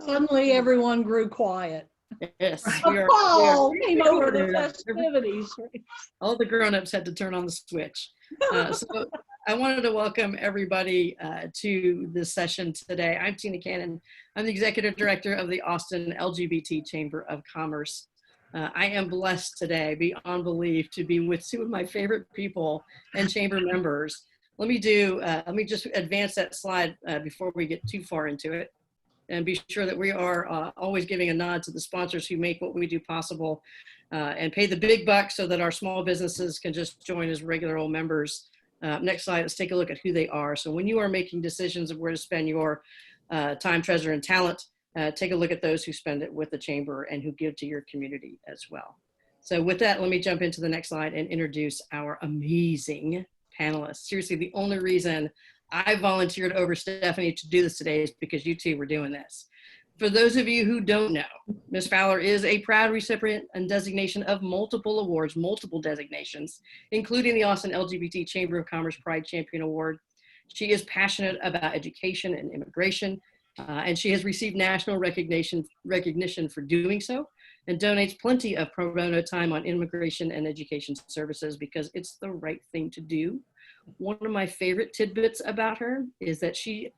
Suddenly everyone grew quiet. Yes, Paul came over to festivities. All the grown-ups had to turn on the switch. So I wanted to welcome everybody to this session today. I'm Tina Cannon. I'm the Executive Director of the Austin LGBT Chamber of Commerce. I am blessed today, beyond belief, to be with two of my favorite people and chamber members. Let me just advance that slide before we get too far into it, and be sure that we are always giving a nod to the sponsors who make what we do possible and pay the big bucks so that our small businesses can just join as regular old members. Next slide, let's take a look at who they are. So when you are making decisions of where to spend your time, treasure, and talent, take a look at those who spend it with the chamber and who give to your community as well. So with that, let me jump into the next slide and introduce our amazing panelists. Seriously, the only reason I volunteered over Stephanie to do this today is because you two were doing this. For those of you who don't know, Ms. Fowler is a proud recipient and designation of multiple awards, multiple designations, including the Austin LGBT Chamber of Commerce Pride Champion Award. She is passionate about education and immigration, and she has received national recognition for doing so, and donates plenty of pro bono time on immigration and education services because it's the right thing to do. One of my favorite tidbits about her is that she,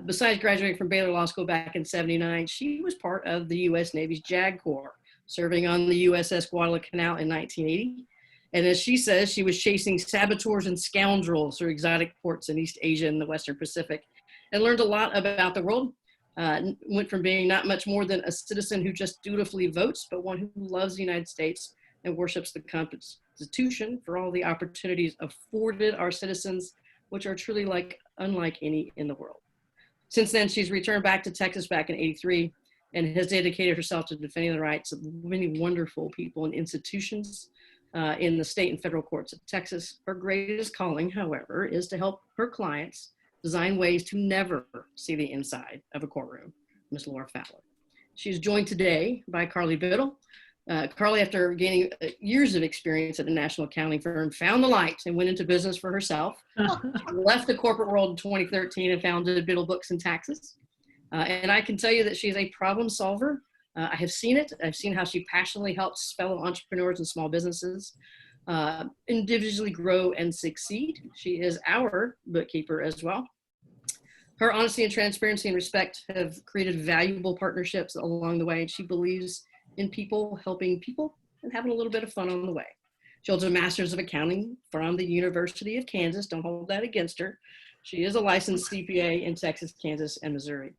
besides graduating from Baylor Law School back in '79, she was part of the U.S. Navy's JAG Corps, serving on the USS Guadalcanal in 1980. And as she says, she was chasing saboteurs and scoundrels through exotic ports in East Asia and the Western Pacific, and learned a lot about the world. Went from being not much more than a citizen who just dutifully votes, but one who loves the United States and worships the Constitution for all the opportunities afforded our citizens, which are truly unlike any in the world. Since then, she's returned back to Texas back in '83 and has dedicated herself to defending the rights of many wonderful people and institutions in the state and federal courts of Texas. Her greatest calling, however, is to help her clients design ways to never see the inside of a courtroom. Ms. Laura Fowler. She's joined today by Carly Biddle. Carly, after gaining years of experience at a national accounting firm, found the light and went into business for herself. Left the corporate world in 2013 and founded Biddle Books and Taxes. And I can tell you that she's a problem solver. I have seen it. I've seen how she passionately helps fellow entrepreneurs and small businesses individually grow and succeed. She is our bookkeeper as well. Her honesty and transparency and respect have created valuable partnerships along the way. And she believes in people, helping people, and having a little bit of fun on the way. She holds a master's of accounting from the University of Kansas. Don't hold that against her. She is a licensed CPA in Texas, Kansas, and Missouri,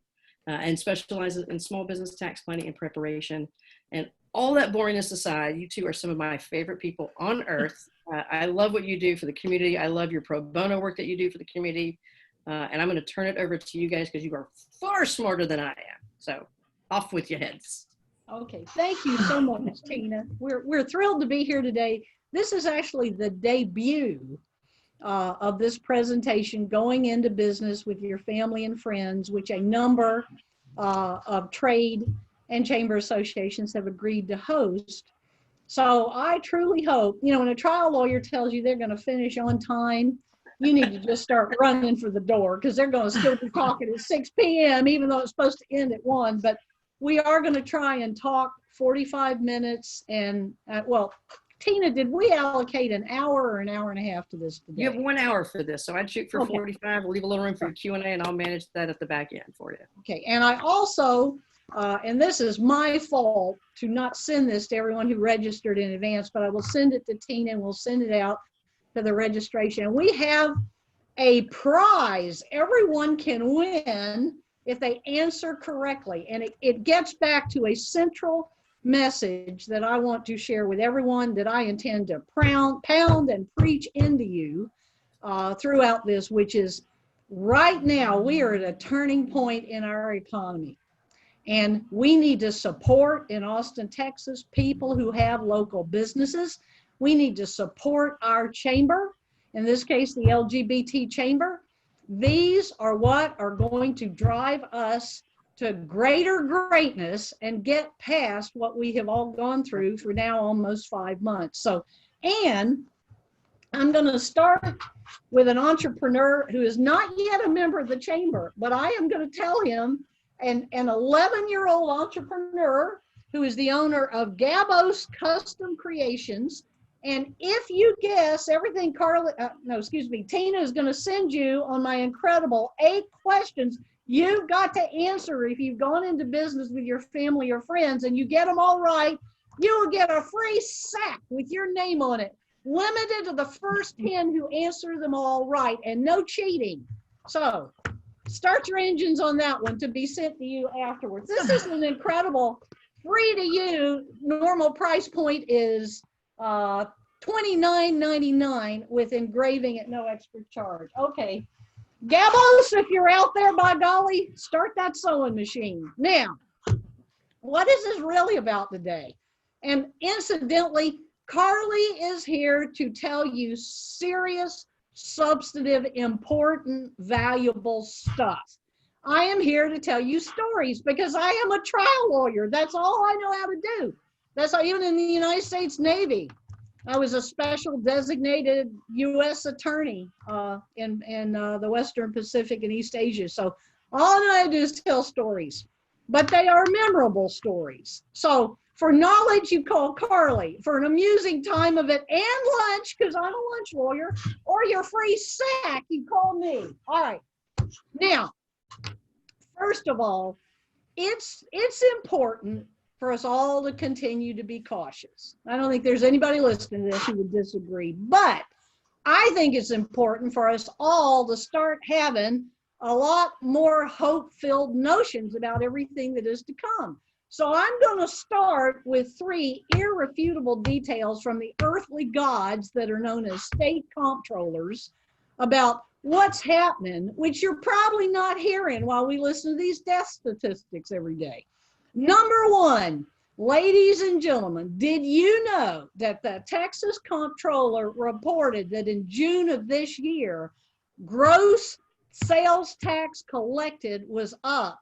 and specializes in small business tax planning and preparation. And all that boringness aside, you two are some of my favorite people on earth. I love what you do for the community. I love your pro bono work that you do for the community. And I'm going to turn it over to you guys because you are far smarter than I am. So off with your heads. Okay, thank you so much, Tina. We're thrilled to be here today. This is actually the debut of this presentation, Going into Business with Your Family and Friends, which a number of trade and chamber associations have agreed to host. So I truly hope, when a trial lawyer tells you they're going to finish on time, you need to just start running for the door because they're going to still be talking at 6 p.m., even though it's supposed to end at 1. But we are going to try and talk 45 minutes. And, Tina, did we allocate an hour or an hour and a half to this today? You have 1 hour for this, so I'd shoot for 45. We'll leave a little room for Q&A, and I'll manage that at the back end for you. Okay, and I also, and this is my fault to not send this to everyone who registered in advance, but I will send it to Tina and we'll send it out to the registration. We have a prize everyone can win if they answer correctly. And it gets back to a central message that I want to share with everyone that I intend to pound and preach into you throughout this, which is right now we are at a turning point in our economy. And we need to support in Austin, Texas, people who have local businesses. We need to support our chamber, in this case, the LGBT chamber. These are what are going to drive us to greater greatness and get past what we have all gone through for now almost 5 months. So, and I'm going to start with an entrepreneur who is not yet a member of the chamber, but I am going to tell him an 11-year-old entrepreneur who is the owner of Gabos Custom Creations. And if you guess everything Tina is going to send you on my incredible 8 questions you've got to answer if you've gone into business with your family or friends, and you get them all right, you will get a free sack with your name on it, limited to the first 10 who answer them all right, and no cheating. So start your engines on that one to be sent to you afterwards. This is an incredible, free to you. Normal price point is $29.99 with engraving at no extra charge. Okay, Gabos, if you're out there, by golly, start that sewing machine. Now, what is this really about today? And incidentally, Carly is here to tell you serious, substantive, important, valuable stuff. I am here to tell you stories because I am a trial lawyer. That's all I know how to do. That's how, even in the United States Navy, I was a special designated U.S. attorney in the Western Pacific and East Asia. So all I know how to do is tell stories, but they are memorable stories. So for knowledge, you call Carly. For an amusing time of it and lunch, because I'm a lunch lawyer, or your free sack, you call me. All right. Now, first of all, it's important for us all to continue to be cautious. I don't think there's anybody listening to this who would disagree, but I think it's important for us all to start having a lot more hope-filled notions about everything that is to come. So I'm going to start with 3 irrefutable details from the earthly gods that are known as state comptrollers about what's happening, which you're probably not hearing while we listen to these death statistics every day. Number 1, ladies and gentlemen, did you know that the Texas comptroller reported that in June of this year, gross sales tax collected was up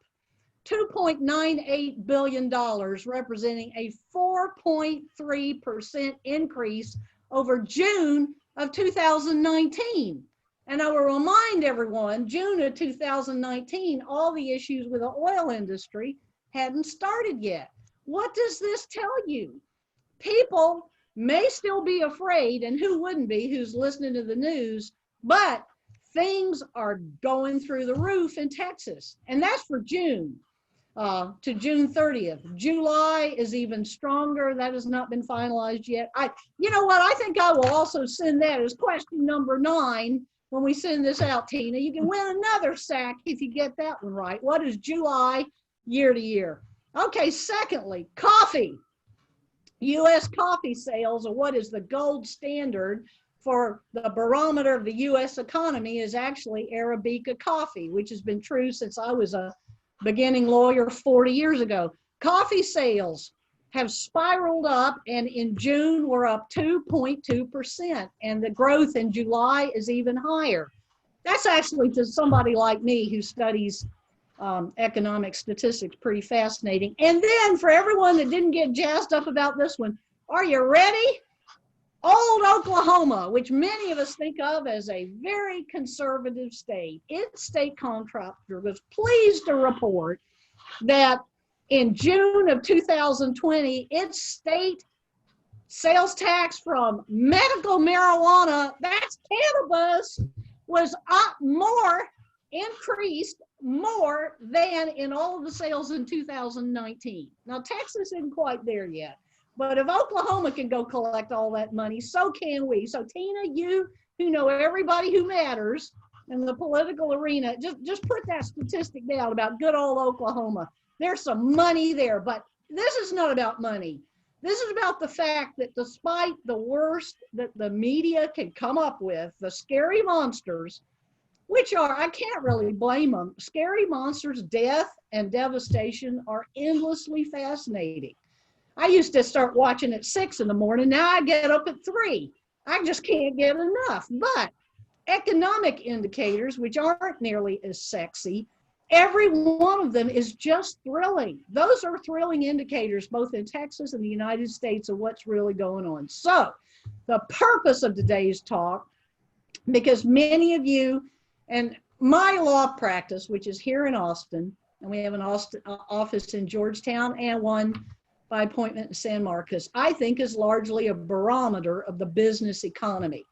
$2.98 billion, representing a 4.3% increase over June of 2019. And I will remind everyone, June of 2019, all the issues with the oil industry hadn't started yet. What does this tell you? People may still be afraid, and who wouldn't be, who's listening to the news, but things are going through the roof in Texas. And that's for June to June 30th. July is even stronger. That has not been finalized yet. You know what? I think I will also send that as question number 9 when we send this out, Tina. You can win another sack if you get that one right. What is July year to year? Okay, secondly, coffee. U.S. coffee sales, or what is the gold standard for the barometer of the U.S. economy, is actually Arabica coffee, which has been true since I was a beginning lawyer 40 years ago. Coffee sales have spiraled up, and in June we're up 2.2%, and the growth in July is even higher. That's actually, to somebody like me who studies economic statistics, pretty fascinating. And then for everyone that didn't get jazzed up about this one, are you ready? Old Oklahoma, which many of us think of as a very conservative state, its state comptroller was pleased to report that in June of 2020, its state sales tax from medical marijuana, that's cannabis, was up more, increased more than in all of the sales in 2019. Now, Texas isn't quite there yet, but if Oklahoma can go collect all that money, so can we. So Tina, you who know everybody who matters in the political arena, just put that statistic down about good old Oklahoma. There's some money there, but this is not about money. This is about the fact that despite the worst that the media can come up with, the scary monsters, which are, I can't really blame them. Scary monsters, death and devastation are endlessly fascinating. I used to start watching at 6 in the morning. Now I get up at 3. I just can't get enough. But economic indicators, which aren't nearly as sexy, every one of them is just thrilling. Those are thrilling indicators, both in Texas and the United States, of what's really going on. So the purpose of today's talk, because many of you, and my law practice, which is here in Austin, and we have an office in Georgetown and one by appointment in San Marcos, I think is largely a barometer of the business economy.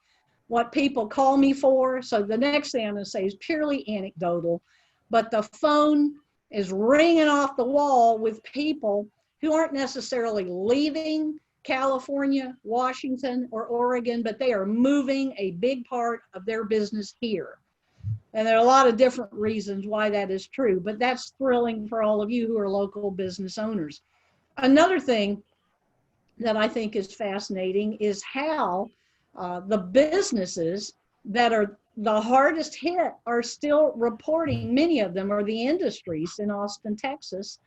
What people call me for, so the next thing I'm going to say is purely anecdotal, but the phone is ringing off the wall with people who aren't necessarily leaving California, Washington, or Oregon, but they are moving a big part of their business here. And there are a lot of different reasons why that is true, but that's thrilling for all of you who are local business owners. Another thing that I think is fascinating is how the businesses that are the hardest hit are still reporting, many of them are the industries in Austin, Texas,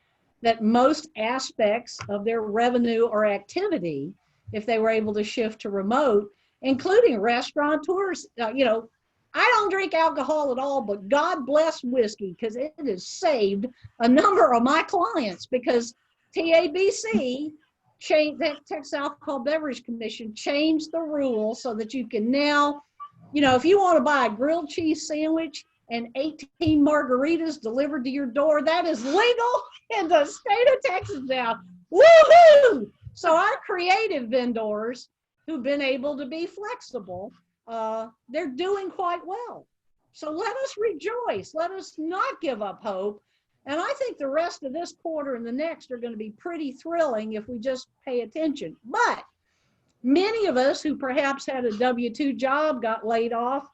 that most aspects of their revenue or activity, if they were able to shift to remote, including restaurateurs. You know, I don't drink alcohol at all, but God bless whiskey, because it has saved a number of my clients, because TABC, that Texas Alcohol Beverage Commission, changed the rule so that you can now, you know, if you want to buy a grilled cheese sandwich and 18 margaritas delivered to your door, that is legal in the state of Texas now. Woohoo! So our creative vendors who've been able to be flexible, they're doing quite well. So let us rejoice. Let us not give up hope. And I think the rest of this quarter and the next are going to be pretty thrilling if we just pay attention. But many of us who perhaps had a W-2 job, got laid off,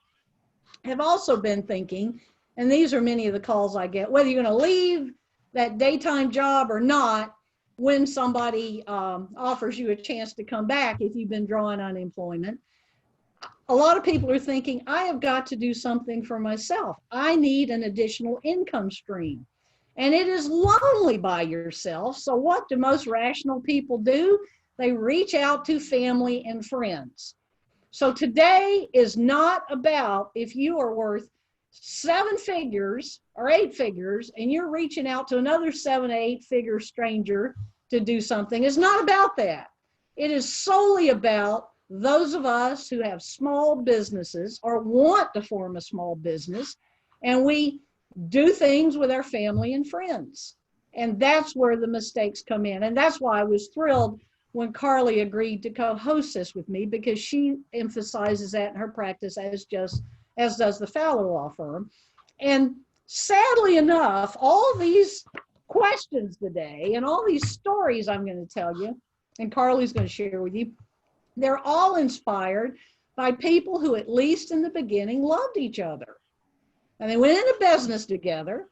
have also been thinking, and these are many of the calls I get, whether you're going to leave that daytime job or not, when somebody offers you a chance to come back if you've been drawing unemployment. A lot of people are thinking, I have got to do something for myself. I need an additional income stream. And it is lonely by yourself. So what do most rational people do? They reach out to family and friends. So today is not about if you are worth 7 figures or 8 figures and you're reaching out to another 7 or 8 figure stranger to do something. It's not about that. It is solely about those of us who have small businesses or want to form a small business, and we do things with our family and friends. And that's where the mistakes come in. And that's why I was thrilled when Carly agreed to co-host this with me, because she emphasizes that in her practice, as does the Fowler Law Firm. And sadly enough, all these questions today and all these stories I'm going to tell you, and Carly's going to share with you, they're all inspired by people who, at least in the beginning, loved each other. And they went into business together,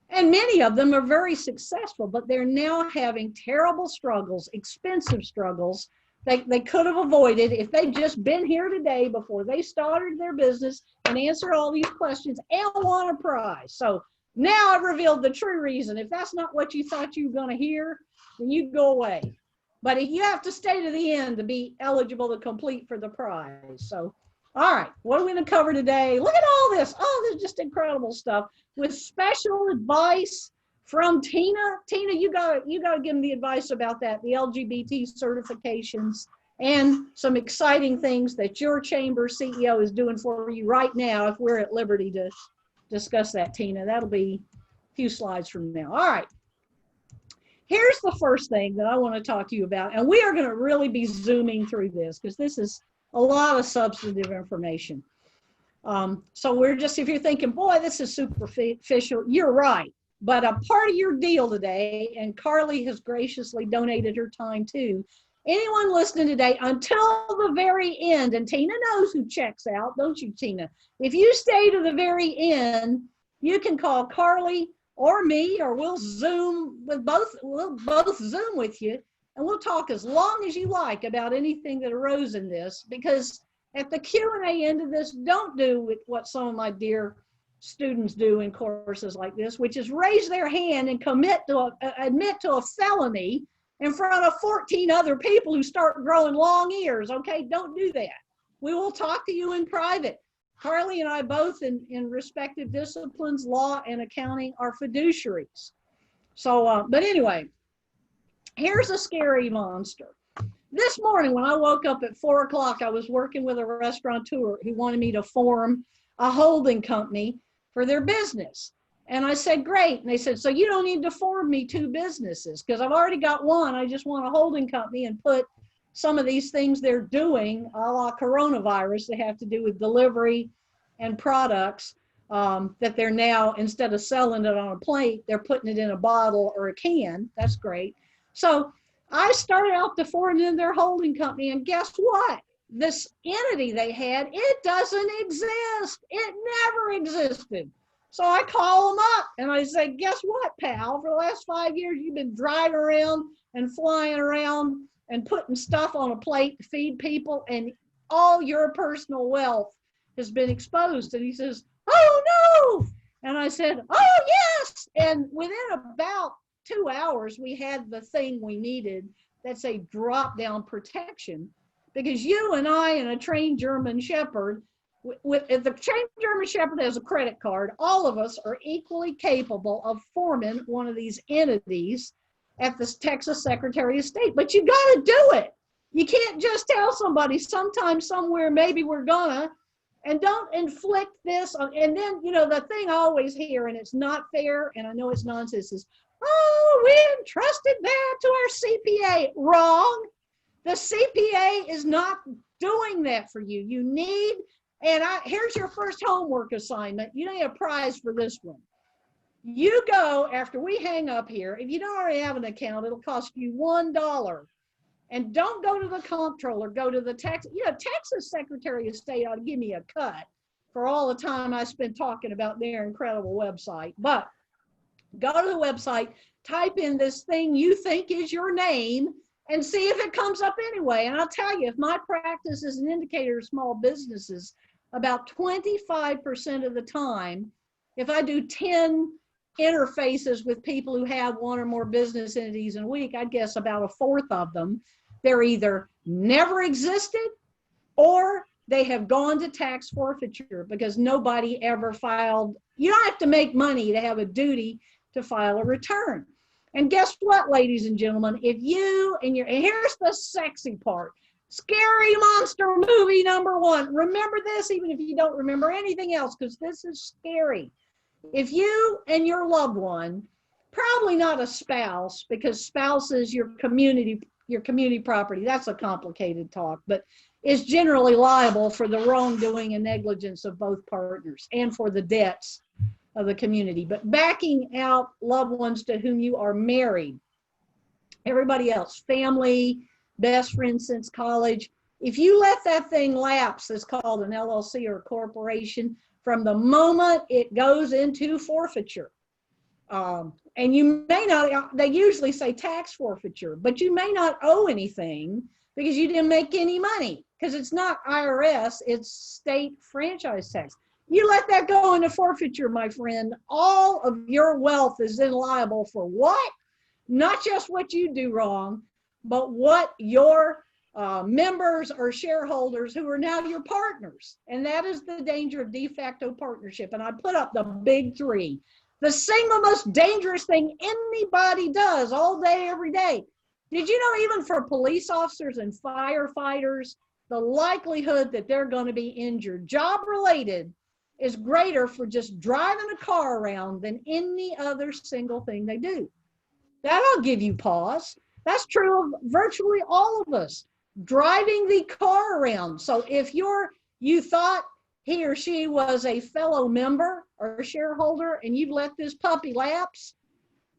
and many of them are very successful, but they're now having terrible struggles, expensive struggles they could have avoided if they'd just been here today before they started their business and answered all these questions and won a prize. So now I've revealed the true reason. If that's not what you thought you were going to hear, then you go away. But if you have to stay to the end to be eligible to complete for the prize. So, all right, what are we going to cover today? Look at all this. Oh, this is just incredible stuff with special advice from Tina. Tina, you got to give them the advice about that, the LGBT certifications, and some exciting things that your chamber CEO is doing for you right now, if we're at liberty to discuss that, Tina. That'll be a few slides from now. All right. Here's the first thing that I want to talk to you about, and we are going to really be zooming through this because this is a lot of substantive information. So we're just, if you're thinking, boy, this is superficial, you're right. But a part of your deal today, and Carly has graciously donated her time too, anyone listening today until the very end, and Tina knows who checks out, don't you, Tina? If you stay to the very end, you can call Carly or me, or we'll Zoom with we'll both Zoom with you, and we'll talk as long as you like about anything that arose in this, because at the Q&A end of this, don't do what some of my dear students do in courses like this, which is raise their hand and admit to a felony in front of 14 other people who start growing long ears. Okay, don't do that. We will talk to you in private. Carly and I both in respective disciplines, law and accounting, are fiduciaries. So, but anyway, here's a scary monster. This morning when I woke up at 4 o'clock, I was working with a restaurateur who wanted me to form a holding company for their business. And I said, great. And they said, so you don't need to form me 2 businesses because I've already got one. I just want a holding company and put some of these things they're doing, a la coronavirus, they have to do with delivery and products that they're now, instead of selling it on a plate, they're putting it in a bottle or a can. That's great. So I started out to form in their holding company, and guess what? This entity they had, it doesn't exist. It never existed. So I call them up and I say, guess what, pal? For the last 5 years, you've been driving around and flying around and putting stuff on a plate to feed people, and all your personal wealth has been exposed. And he says, oh no. And I said, oh yes. And within about 2 hours, we had the thing we needed. That's a drop down protection, because you and I and a trained German Shepherd, if the trained German Shepherd has a credit card, all of us are equally capable of forming one of these entities at the Texas Secretary of State. But you got to do it. You can't just tell somebody sometime, somewhere, maybe we're gonna, and don't inflict this on. And then, you know, the thing I always hear, and it's not fair, and I know it's nonsense, is, oh, we entrusted that to our CPA. Wrong. The CPA is not doing that for you. You need, and here's your first homework assignment. You need a prize for this one. You go, after we hang up here, if you don't already have an account, it'll cost you $1. And don't go to the comptroller, go to the Texas Secretary of State ought to give me a cut for all the time I spent talking about their incredible website. But go to the website, type in this thing you think is your name, and see if it comes up anyway. And I'll tell you, if my practice is an indicator of small businesses, about 25% of the time, if I do 10 interfaces with people who have 1 or more business entities in a week, I'd guess about a 1/4 of them, they're either never existed or they have gone to tax forfeiture because nobody ever filed. You don't have to make money to have a duty to file a return. And guess what, ladies and gentlemen, if you and here's the sexy part, scary monster movie #1. Remember this, even if you don't remember anything else, because this is scary. If you and your loved one, probably not a spouse, because spouse is your community property, that's a complicated talk, but is generally liable for the wrongdoing and negligence of both partners and for the debts of the community. But backing out loved ones to whom you are married, everybody else, family, best friends since college, if you let that thing lapse, it's called an LLC or a corporation, from the moment it goes into forfeiture. And you may not, they usually say tax forfeiture, but you may not owe anything because you didn't make any money, because it's not IRS, it's state franchise tax. You let that go into forfeiture, my friend, all of your wealth is then liable for what? Not just what you do wrong, but what your members or shareholders who are now your partners. And that is the danger of de facto partnership. And I put up the big 3. The single most dangerous thing anybody does all day, every day. Did you know even for police officers and firefighters, the likelihood that they're going to be injured, job related, is greater for just driving a car around than any other single thing they do? That'll give you pause. That's true of virtually all of us. Driving the car around. So if you thought he or she was a fellow member or a shareholder and you've let this puppy lapse,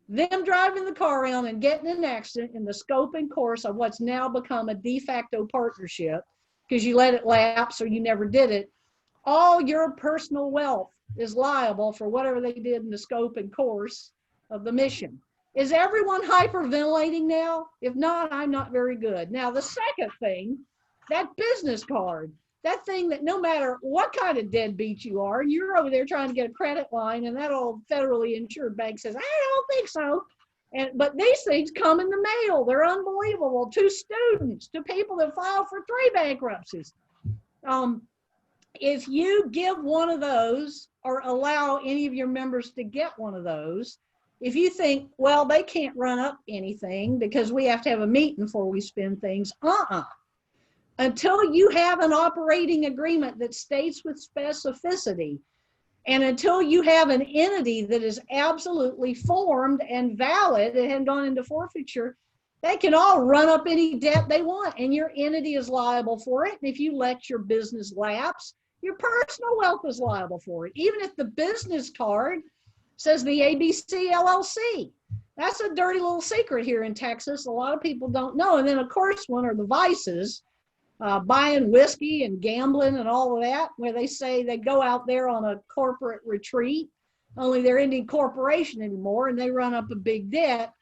them driving the car around and getting in an accident in the scope and course of what's now become a de facto partnership because you let it lapse or you never did it, all your personal wealth is liable for whatever they did in the scope and course of the mission. Is everyone hyperventilating now? If not, I'm not very good. Now, the second thing, that business card, that thing that no matter what kind of deadbeat you are, you're over there trying to get a credit line and that old federally insured bank says, I don't think so. But these things come in the mail. They're unbelievable to students, to people that file for 3 bankruptcies. If you give one of those or allow any of your members to get one of those, if you think, well, they can't run up anything because we have to have a meeting before we spend things, until you have an operating agreement that states with specificity, And until you have an entity that is absolutely formed and valid and hadn't gone into forfeiture, they can all run up any debt they want, and your entity is liable for it. And if you let your business lapse, your personal wealth is liable for it. Even if the business card says the ABC LLC. That's a dirty little secret here in Texas. A lot of people don't know. And then, of course, one are the vices, buying whiskey and gambling and all of that, where they say they go out there on a corporate retreat, only they're Indian corporation anymore, and they run up a big debt.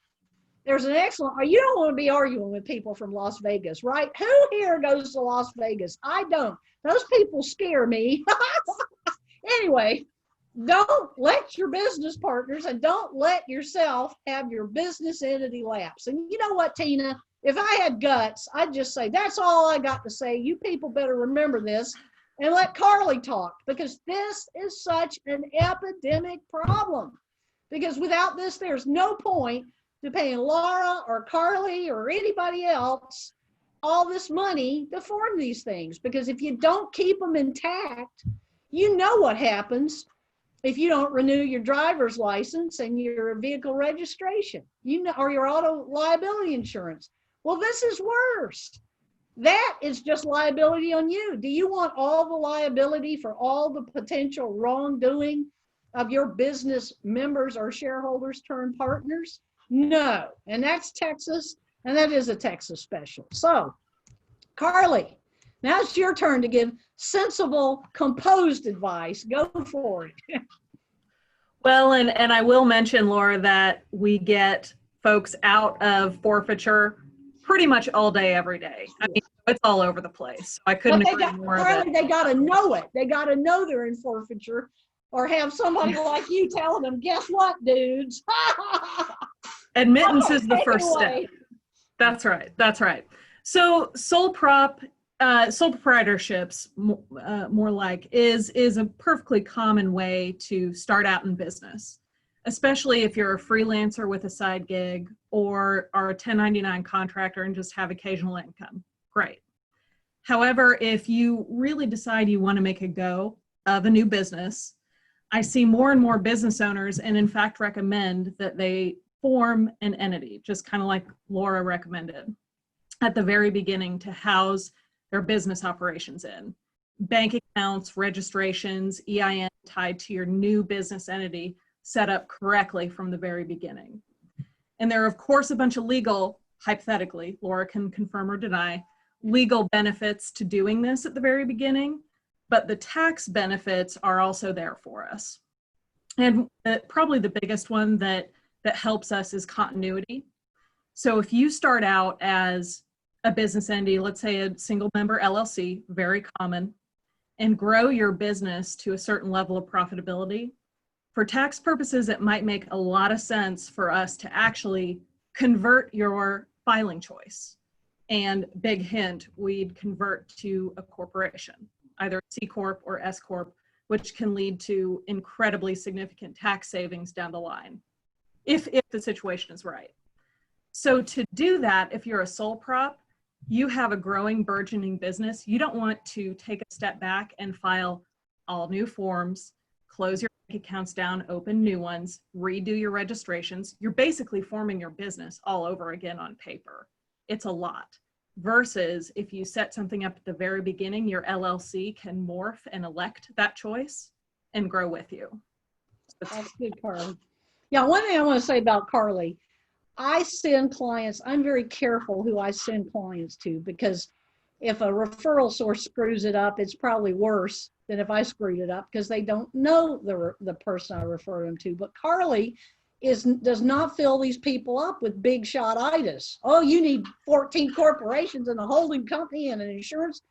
There's an excellent, you don't want to be arguing with people from Las Vegas, right? Who here goes to Las Vegas? I don't. Those people scare me. Anyway, don't let your business partners and don't let yourself have your business entity lapse. And you know what, Tina? If I had guts, I'd just say, that's all I got to say. You people better remember this and let Carly talk, because this is such an epidemic problem. Because without this, there's no point to paying Laura or Carly or anybody else all this money to form these things. Because if you don't keep them intact, you know what happens if you don't renew your driver's license and your vehicle registration, or your auto liability insurance. Well, this is worse. That is just liability on you. Do you want all the liability for all the potential wrongdoing of your business members or shareholders turned partners? No. And that's Texas, and that is a Texas special. So, Carly, now it's your turn to give sensible, composed advice. Go for it. Well, and I will mention, Laura, that we get folks out of forfeiture pretty much all day, every day. I mean, it's all over the place. So I couldn't agree more. Carly, they got to know it. They got to know they're in forfeiture, or have somebody like you telling them, guess what, dudes? Admittance is the first step. That's right. That's right. So sole proprietorships, more like, is a perfectly common way to start out in business, especially if you're a freelancer with a side gig or are a 1099 contractor and just have occasional income. Great. However, if you really decide you want to make a go of a new business, I see more and more business owners, and in fact recommend that they form an entity, just kind of like Laura recommended at the very beginning, to house their business operations in. Bank accounts, registrations, EIN tied to your new business entity, set up correctly from the very beginning. And there are, of course, a bunch of legal, hypothetically, Laura can confirm or deny, legal benefits to doing this at the very beginning, but the tax benefits are also there for us. And probably the biggest one that helps us is continuity. So if you start out as a business entity, let's say a single member LLC, very common, and grow your business to a certain level of profitability, for tax purposes, it might make a lot of sense for us to actually convert your filing choice. And big hint, we'd convert to a corporation, either C Corp or S Corp, which can lead to incredibly significant tax savings down the line, if the situation is right. So to do that, if you're a sole prop, you have a growing, burgeoning business. You don't want to take a step back and file all new forms, close your bank accounts down, open new ones, redo your registrations. You're basically forming your business all over again on paper. It's a lot. Versus if you set something up at the very beginning, your LLC can morph and elect that choice and grow with you. That's good, Carly. Yeah, one thing I want to say about Carly, I send clients, I'm very careful who I send clients to, because if a referral source screws it up, it's probably worse than if I screwed it up, because they don't know the person I refer them to. But Carly does not fill these people up with big shot itis. Oh, you need 14 corporations and a holding company and an insurance.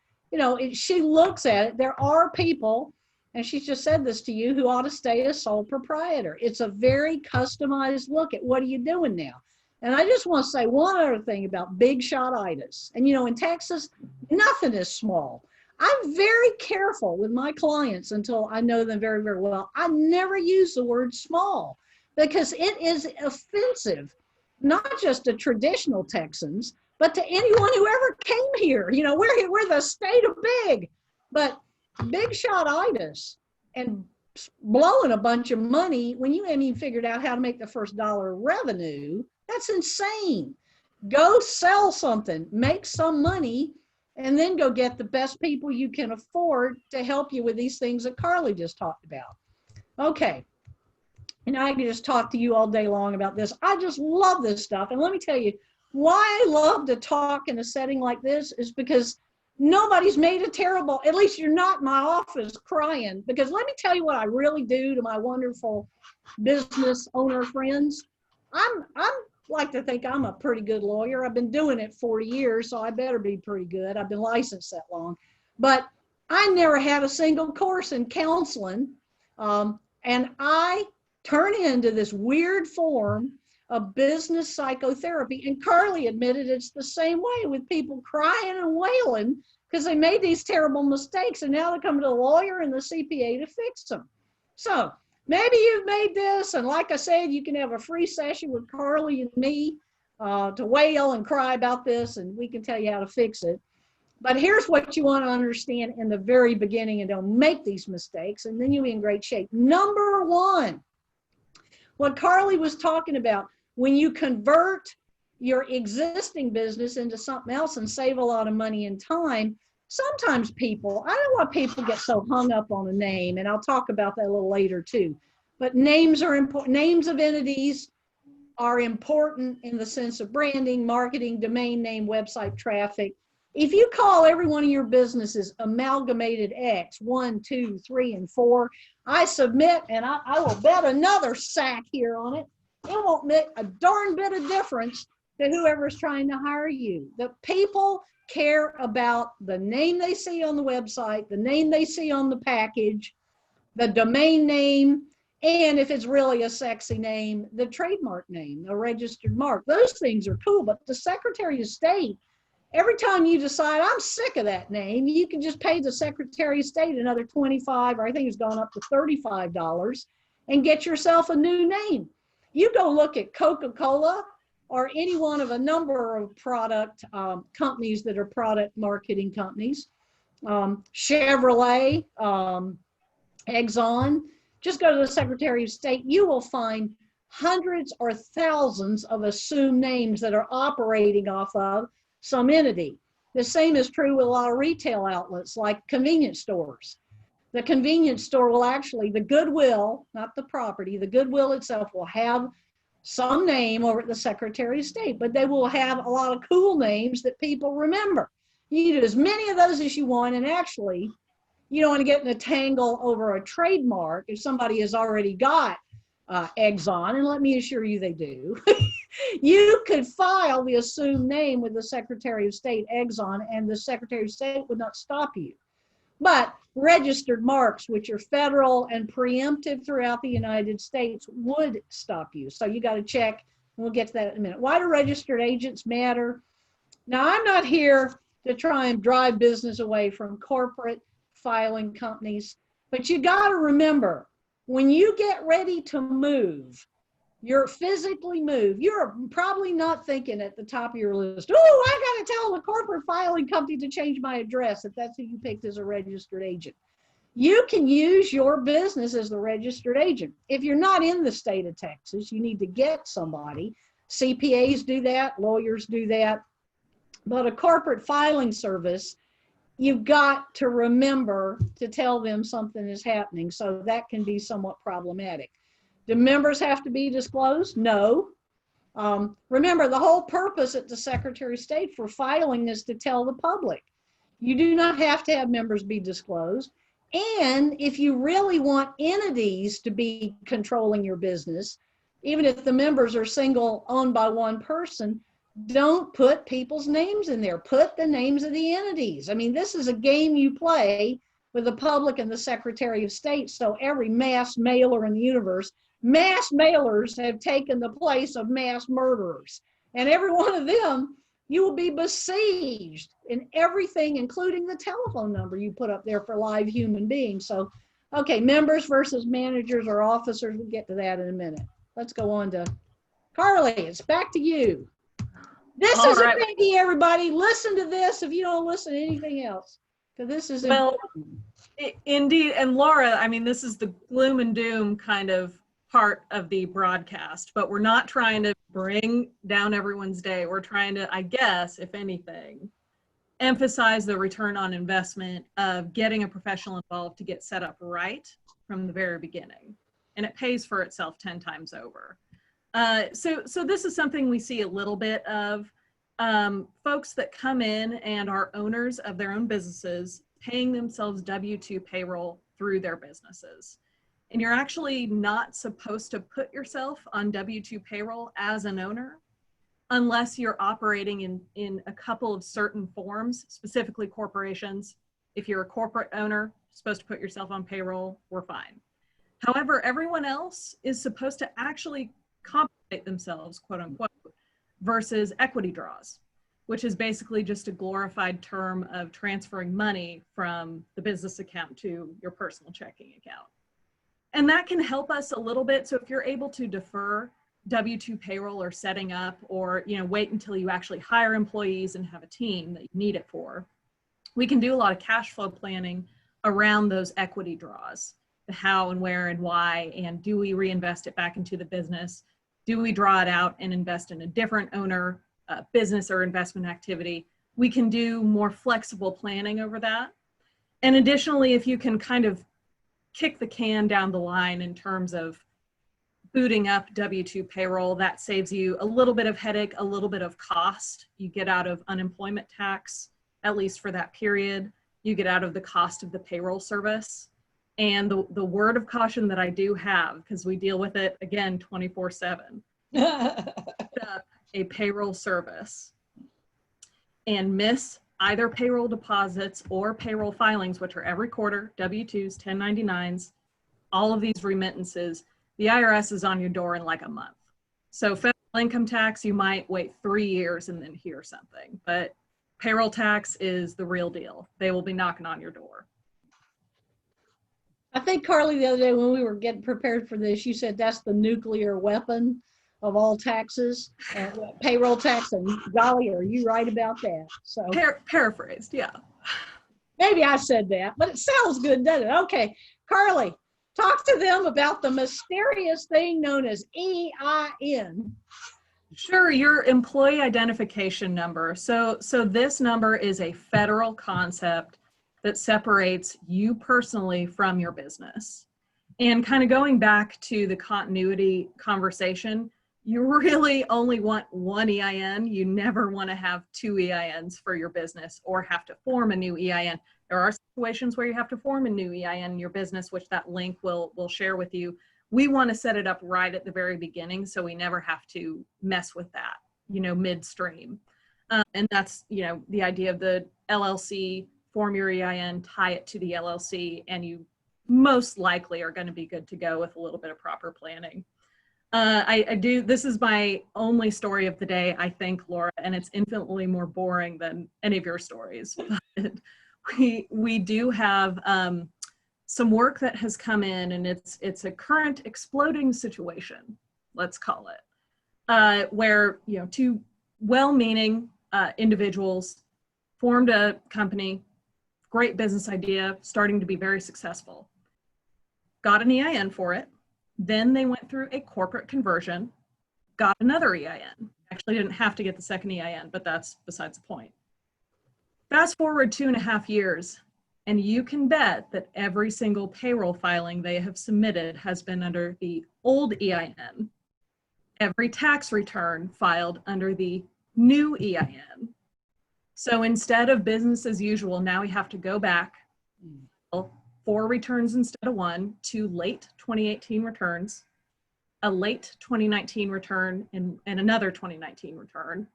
She looks at it. There are people, and she's just said this to you, who ought to stay a sole proprietor. It's a very customized look at what are you doing now. And I just want to say one other thing about big shot itis. And in Texas, nothing is small. I'm very careful with my clients until I know them very, very well. I never use the word small, because it is offensive, not just to traditional Texans, but to anyone who ever came here. We're the state of big, but big shot itis and blowing a bunch of money when you haven't even figured out how to make the first dollar of revenue. That's insane. Go sell something, make some money, and then go get the best people you can afford to help you with these things that Carly just talked about. Okay. And I can just talk to you all day long about this. I just love this stuff. And let me tell you, why I love to talk in a setting like this is because nobody's made a terrible, at least you're not in my office crying, because let me tell you what I really do to my wonderful business owner friends. I'm like to think I'm a pretty good lawyer. I've been doing it 40 years, so I better be pretty good. I've been licensed that long. But I never had a single course in counseling. And I turn into this weird form of business psychotherapy. And Carly admitted it's the same way with people crying and wailing because they made these terrible mistakes and now they come to the lawyer and the CPA to fix them. So maybe you've made this, and like I said, you can have a free session with Carly and me to wail and cry about this, and we can tell you how to fix it. But here's what you want to understand in the very beginning, and don't make these mistakes, and then you'll be in great shape. Number one, what Carly was talking about, when you convert your existing business into something else and save a lot of money and time, sometimes people, I don't know why people get so hung up on a name, and I'll talk about that a little later too, but names are important. Names of entities are important in the sense of branding, marketing, domain name, website traffic. If you call every one of your businesses Amalgamated X, 1, 2, 3, and 4, I submit, and I will bet another sack here on it, it won't make a darn bit of difference to whoever's trying to hire you. The people care about the name they see on the website, the name they see on the package, the domain name, and if it's really a sexy name, the trademark name, the registered mark. Those things are cool, but the Secretary of State, every time you decide, I'm sick of that name, you can just pay the Secretary of State another $25, or I think it's gone up to $35, and get yourself a new name. You go look at Coca-Cola or any one of a number of product companies that are product marketing companies, Chevrolet, Exxon, just go to the Secretary of State, you will find hundreds or thousands of assumed names that are operating off of some entity. The same is true with a lot of retail outlets like convenience stores. The convenience store will actually, the goodwill, not the property, the goodwill itself will have some name over at the Secretary of State, but they will have a lot of cool names that people remember. You can do as many of those as you want, and actually, you don't want to get in a tangle over a trademark if somebody has already got Exxon, and let me assure you they do. You could file the assumed name with the Secretary of State, Exxon, and the Secretary of State would not stop you. But registered marks, which are federal and preemptive throughout the United States, would stop you. So you got to check, and we'll get to that in a minute. Why do registered agents matter? Now, I'm not here to try and drive business away from corporate filing companies, but you got to remember, when you get ready to move, you're physically move, you're probably not thinking at the top of your list, oh, I got to tell the corporate filing company to change my address if that's who you picked as a registered agent. You can use your business as the registered agent. If you're not in the state of Texas, you need to get somebody. CPAs do that, lawyers do that, but a corporate filing service, you've got to remember to tell them something is happening, so that can be somewhat problematic. Do members have to be disclosed? No. Remember, the whole purpose at the Secretary of State for filing is to tell the public. You do not have to have members be disclosed. And if you really want entities to be controlling your business, even if the members are single owned by one person, don't put people's names in there. Put the names of the entities. I mean, this is a game you play with the public and the Secretary of State. So every mass mailer in the universe, mass mailers have taken the place of mass murderers. And every one of them, you will be besieged in everything, including the telephone number you put up there for live human beings. So, okay, members versus managers or officers, we'll get to that in a minute. Let's go on to Carly. It's back to you. This is a biggie, everybody. Listen to this if you don't listen to anything else. So this is Well, important. Indeed. And Laura, I mean, this is the gloom and doom kind of part of the broadcast, but we're not trying to bring down everyone's day. We're trying to, I guess, if anything, emphasize the return on investment of getting a professional involved to get set up right from the very beginning. And it pays for itself 10 times over. So this is something we see a little bit of. Folks that come in and are owners of their own businesses paying themselves W-2 payroll through their businesses. And you're actually not supposed to put yourself on W-2 payroll as an owner unless you're operating in a couple of certain forms, specifically corporations. If you're a corporate owner, you're supposed to put yourself on payroll, we're fine. However, everyone else is supposed to actually compensate themselves, quote unquote, versus equity draws, which is basically just a glorified term of transferring money from the business account to your personal checking account. And that can help us a little bit. So if you're able to defer W-2 payroll or setting up, or wait until you actually hire employees and have a team that you need it for, we can do a lot of cash flow planning around those equity draws, the how and where and why, and do we reinvest it back into the business? Do we draw it out and invest in a different owner, business or investment activity? We can do more flexible planning over that. And additionally, if you can kind of kick the can down the line in terms of booting up W-2 payroll, that saves you a little bit of headache, a little bit of cost. You get out of unemployment tax, at least for that period. You get out of the cost of the payroll service. And the word of caution that I do have, because we deal with it, again, 24/7, a payroll service and miss either payroll deposits or payroll filings, which are every quarter, W-2s, 1099s, all of these remittances, the IRS is on your door in like a month. So federal income tax, you might wait 3 years and then hear something, but payroll tax is the real deal. They will be knocking on your door. I think, Carly, the other day when we were getting prepared for this, you said that's the nuclear weapon of all taxes, payroll tax, and golly, are you right about that? So Paraphrased, yeah. maybe I said that, but it sounds good, doesn't it? Okay, Carly, talk to them about the mysterious thing known as EIN. Sure, your employee identification number. So this number is a federal concept that separates you personally from your business. And kind of going back to the continuity conversation, you really only want one EIN. You never want to have two EINs for your business or have to form a new EIN. There are situations where you have to form a new EIN in your business, which that link will share with you. We want to set it up right at the very beginning so we never have to mess with that, midstream. And that's, the idea of the LLC, form your EIN, tie it to the LLC, and you most likely are going to be good to go with a little bit of proper planning. This is my only story of the day, I think, Laura, and it's infinitely more boring than any of your stories. But we do have some work that has come in, and it's a current exploding situation, let's call it, where two well-meaning individuals formed a company, great business idea, starting to be very successful, got an EIN for it. Then they went through a corporate conversion, got another EIN. Actually didn't have to get the second EIN, but that's besides the point. Fast forward 2.5 years, and you can bet that every single payroll filing they have submitted has been under the old EIN. Every tax return filed under the new EIN. So instead of business as usual, now we have to go back 4 returns instead of 1, 2 late 2018 returns, a late 2019 return, and another 2019 return.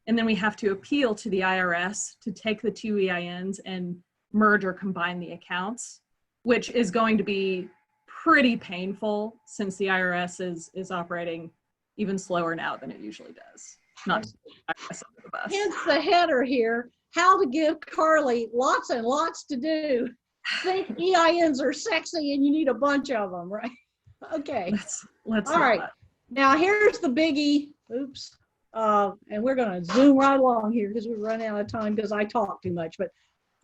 And then we have to appeal to the IRS to take the 2 EINs and merge or combine the accounts, which is going to be pretty painful since the IRS is operating even slower now than it usually does. Not the best. Hence the header here, how to give Carly lots and lots to do. Think EINs are sexy and you need a bunch of them, right? Okay. Let's all right. Now here's the biggie. Oops. And we're going to zoom right along here because we run out of time because I talk too much. But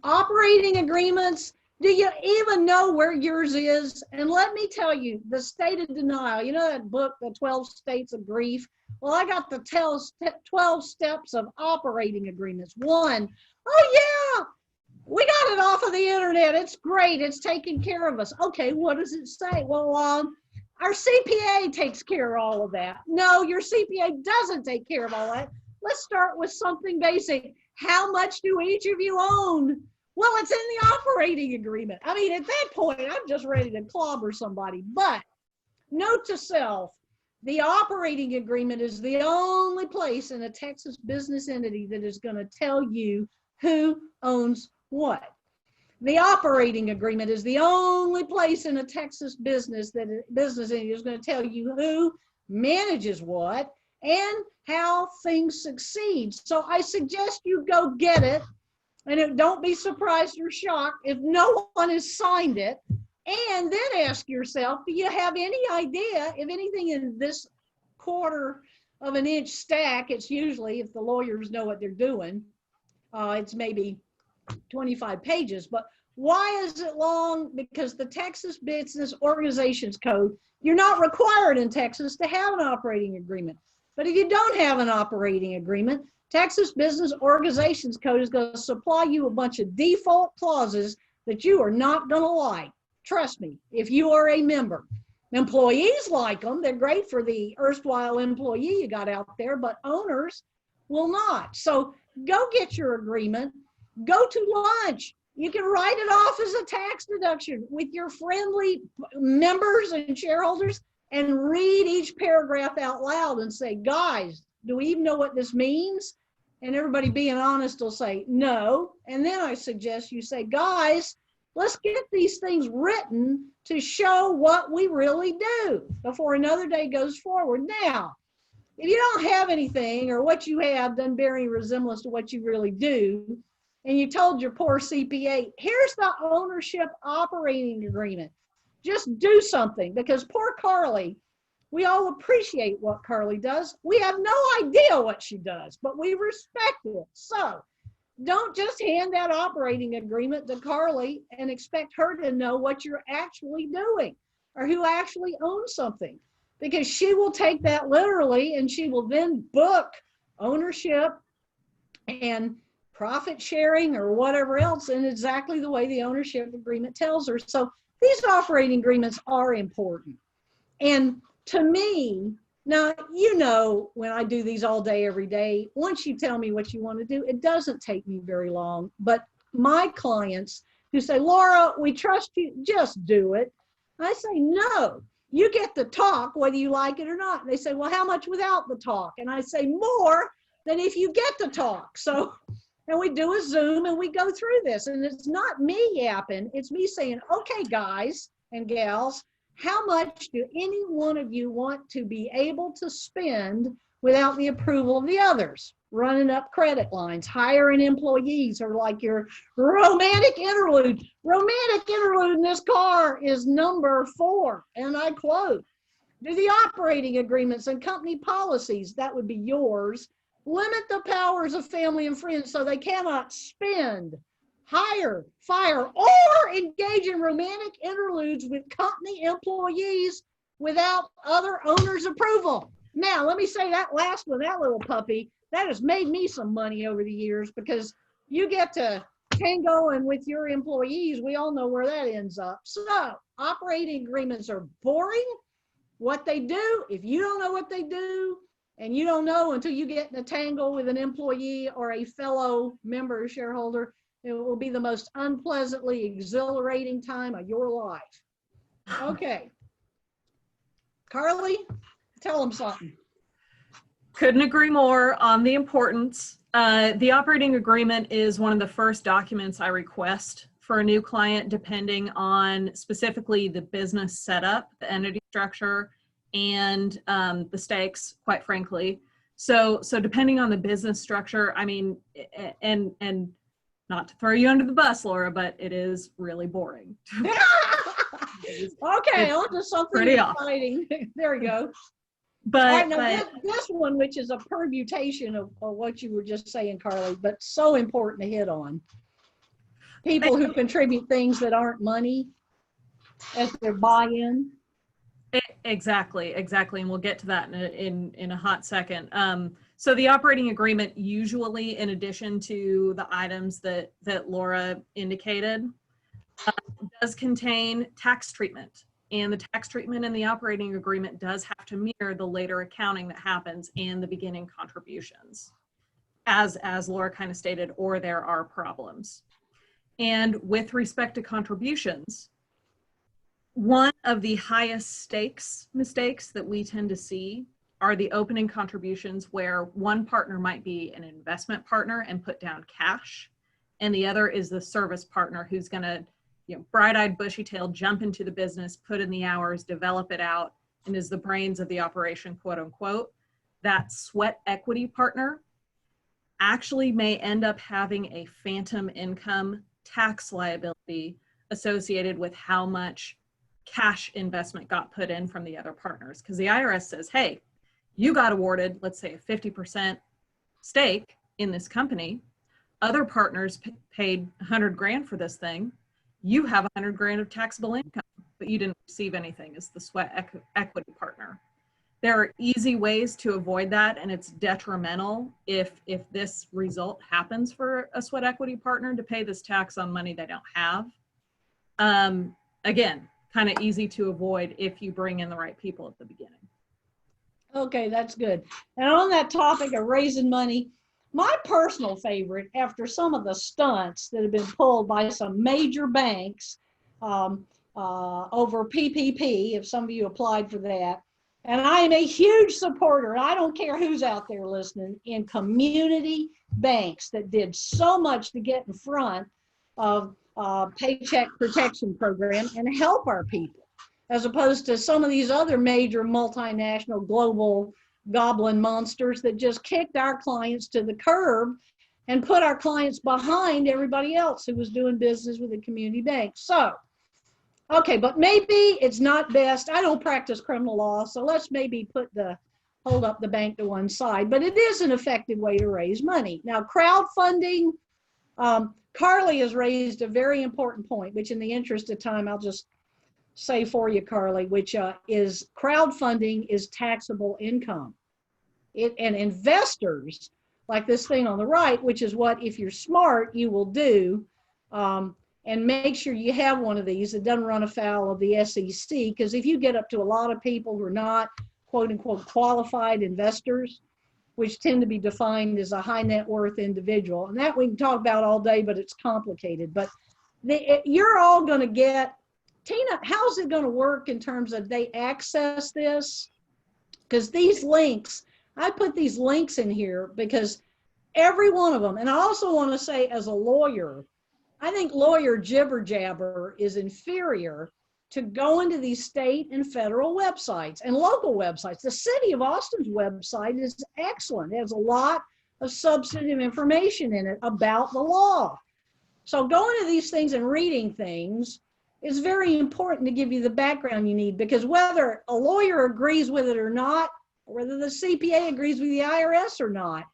Operating agreements, do you even know where yours is? And let me tell you, the state of denial, you know that book, The 12 States of Grief? Well, I got the 12 steps of operating agreements. One, oh yeah, we got it off of the internet. It's great. It's taking care of us. Okay, what does it say? Well, our CPA takes care of all of that. No, your CPA doesn't take care of all that. Let's start with something basic. How much do each of you own? Well, it's in the operating agreement. I mean, at that point, I'm just ready to clobber somebody. But note to self, the operating agreement is the only place in a Texas business entity that is going to tell you who owns what. The operating agreement is the only place in a Texas business entity is going to tell you who manages what and how things succeed. So I suggest you go get it, and don't be surprised or shocked if no one has signed it. And then ask yourself, do you have any idea if anything in this quarter of an inch stack, it's usually, if the lawyers know what they're doing, it's maybe 25 pages, but why is it long? Because the Texas Business Organizations Code, you're not required in Texas to have an operating agreement. But if you don't have an operating agreement, Texas Business Organizations Code is going to supply you a bunch of default clauses that you are not going to like. Trust me, if you are a member. Employees like them. They're great for the erstwhile employee you got out there, but owners will not. So go get your agreement. Go to lunch. You can write it off as a tax deduction with your friendly members and shareholders and read each paragraph out loud and say, guys, do we even know what this means? And everybody being honest will say, no. And then I suggest you say, guys, let's get these things written to show what we really do before another day goes forward. Now, if you don't have anything or what you have doesn't bear any resemblance to what you really do, and you told your poor CPA, here's the ownership operating agreement. Just do something, because poor Carly, we all appreciate what Carly does. We have no idea what she does, but we respect it. So don't just hand that operating agreement to Carly and expect her to know what you're actually doing or who actually owns something, because she will take that literally and she will then book ownership and profit sharing or whatever else in exactly the way the ownership agreement tells her. So these operating agreements are important. And to me, now, you know, when I do these all day, every day, once you tell me what you want to do, it doesn't take me very long. But my clients who say, Laura, we trust you, just do it. I say, no, you get the talk, whether you like it or not. And they say, well, how much without the talk? And I say, more than if you get the talk. So, and we do a Zoom and we go through this. And it's not me yapping. It's me saying, okay, guys and gals, how much do any one of you want to be able to spend without the approval of the others? Running up credit lines, hiring employees, or like your romantic interlude. Romantic interlude in this car is number 4, and I quote, do the operating agreements and company policies, that would be yours, limit the powers of family and friends so they cannot spend, hire, fire, or engage in romantic interludes with company employees without other owners' approval. Now, let me say that last one, that little puppy, that has made me some money over the years, because you get to tangoing with your employees. We all know where that ends up. So operating agreements are boring. What they do, if you don't know what they do, and you don't know until you get in a tangle with an employee or a fellow member or shareholder, it will be the most unpleasantly exhilarating time of your life. Okay. Carly, tell them something. Couldn't agree more on the importance. The operating agreement is one of the first documents I request for a new client, depending on specifically the business setup, the entity structure, and the stakes, quite frankly. So depending on the business structure, I mean, and not to throw you under the bus, Laura, but it is really boring. Okay, on to something exciting. There we go. But, all right, now this one, which is a permutation of what you were just saying, Carly, but so important to hit on. People who contribute things that aren't money as their buy-in. Exactly, and we'll get to that in a hot second. So the operating agreement, usually in addition to the items that Laura indicated, does contain tax treatment, and the tax treatment in the operating agreement does have to mirror the later accounting that happens and the beginning contributions, as Laura kind of stated, or there are problems. And with respect to contributions, one of the highest stakes mistakes that we tend to see are the opening contributions, where one partner might be an investment partner and put down cash, and the other is the service partner who's going to, bright-eyed, bushy-tailed, jump into the business, put in the hours, develop it out, and is the brains of the operation, quote unquote. That sweat equity partner actually may end up having a phantom income tax liability associated with how much cash investment got put in from the other partners. Because the IRS says, hey, you got awarded, let's say, a 50% stake in this company. Other partners paid 100 grand for this thing. You have 100 grand of taxable income, but you didn't receive anything as the sweat equity partner. There are easy ways to avoid that, and it's detrimental if this result happens for a sweat equity partner to pay this tax on money they don't have. Again, kind of easy to avoid if you bring in the right people at the beginning. Okay, that's good. And on that topic of raising money, my personal favorite, after some of the stunts that have been pulled by some major banks over PPP, if some of you applied for that, and I am a huge supporter, and I don't care who's out there listening, in community banks that did so much to get in front of Paycheck Protection Program and help our people, as opposed to some of these other major multinational global goblin monsters that just kicked our clients to the curb and put our clients behind everybody else who was doing business with a community bank. So, okay, but maybe it's not best. I don't practice criminal law, so let's maybe hold up the bank to one side, but it is an effective way to raise money. Now, crowdfunding, Carly has raised a very important point, which in the interest of time, I'll just say for you, Carly, which is crowdfunding is taxable income. And investors, like this thing on the right, which is what, if you're smart, you will do, and make sure you have one of these that doesn't run afoul of the SEC, because if you get up to a lot of people who are not, quote unquote, qualified investors, which tend to be defined as a high net worth individual, and that we can talk about all day, but it's complicated. But you're all going to get, Tina, how's it going to work in terms of they access this? Because these links, I put these links in here because every one of them, and I also want to say as a lawyer, I think lawyer jibber jabber is inferior to go into these state and federal websites and local websites. The city of Austin's website is excellent. It has a lot of substantive information in it about the law. So going to these things and reading things is very important to give you the background you need, because whether a lawyer agrees with it or not, or whether the CPA agrees with the IRS or not,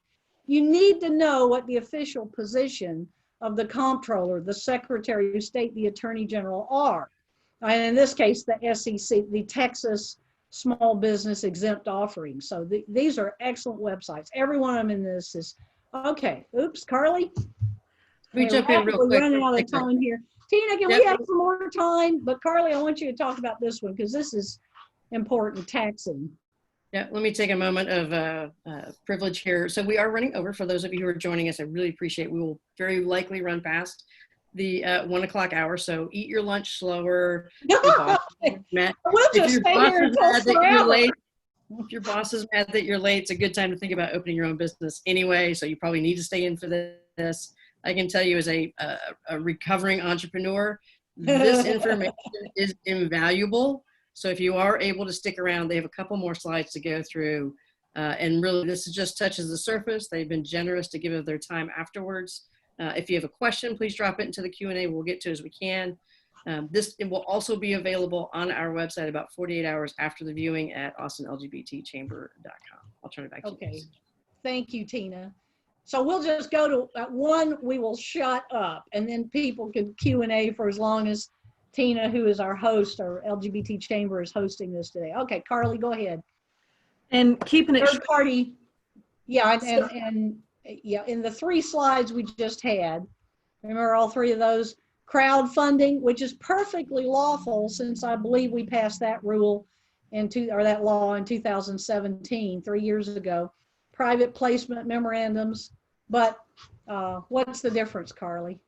you need to know what the official position of the comptroller, the Secretary of State, the Attorney General are. And in this case, the SEC, the Texas Small Business Exempt Offering. So these are excellent websites. Every one of them in this is, okay, oops, Carly? We jump in real quick. We're running out of time here. Tina, can we have some more time? But Carly, I want you to talk about this one because this is important, taxing. Yeah, let me take a moment of privilege here. So we are running over. For those of you who are joining us, I really appreciate it. We will very likely run past the 1 o'clock hour. So eat your lunch slower. We'll just stay here until forever. If your boss is mad that you're late, it's a good time to think about opening your own business anyway. So you probably need to stay in for this. I can tell you as a recovering entrepreneur, this information is invaluable. So if you are able to stick around, they have a couple more slides to go through. And really, this just touches the surface. They've been generous to give of their time afterwards. If you have a question, please drop it into the Q&A. We'll get to it as we can. It will also be available on our website about 48 hours after the viewing at austinlgbtchamber.com. I'll turn it back to you. Okay. Thank you, Tina. So we'll just go to at one, we will shut up, and then people can Q&A for as long as Tina, who is our host, our LGBT Chamber, is hosting this today. Okay, Carly, go ahead. And keeping it Third party, yeah, and yeah, in the 3 slides we just had, remember all 3 of those? Crowdfunding, which is perfectly lawful since I believe we passed that rule that law in 2017, 3 years ago. Private placement memorandums, but what's the difference, Carly?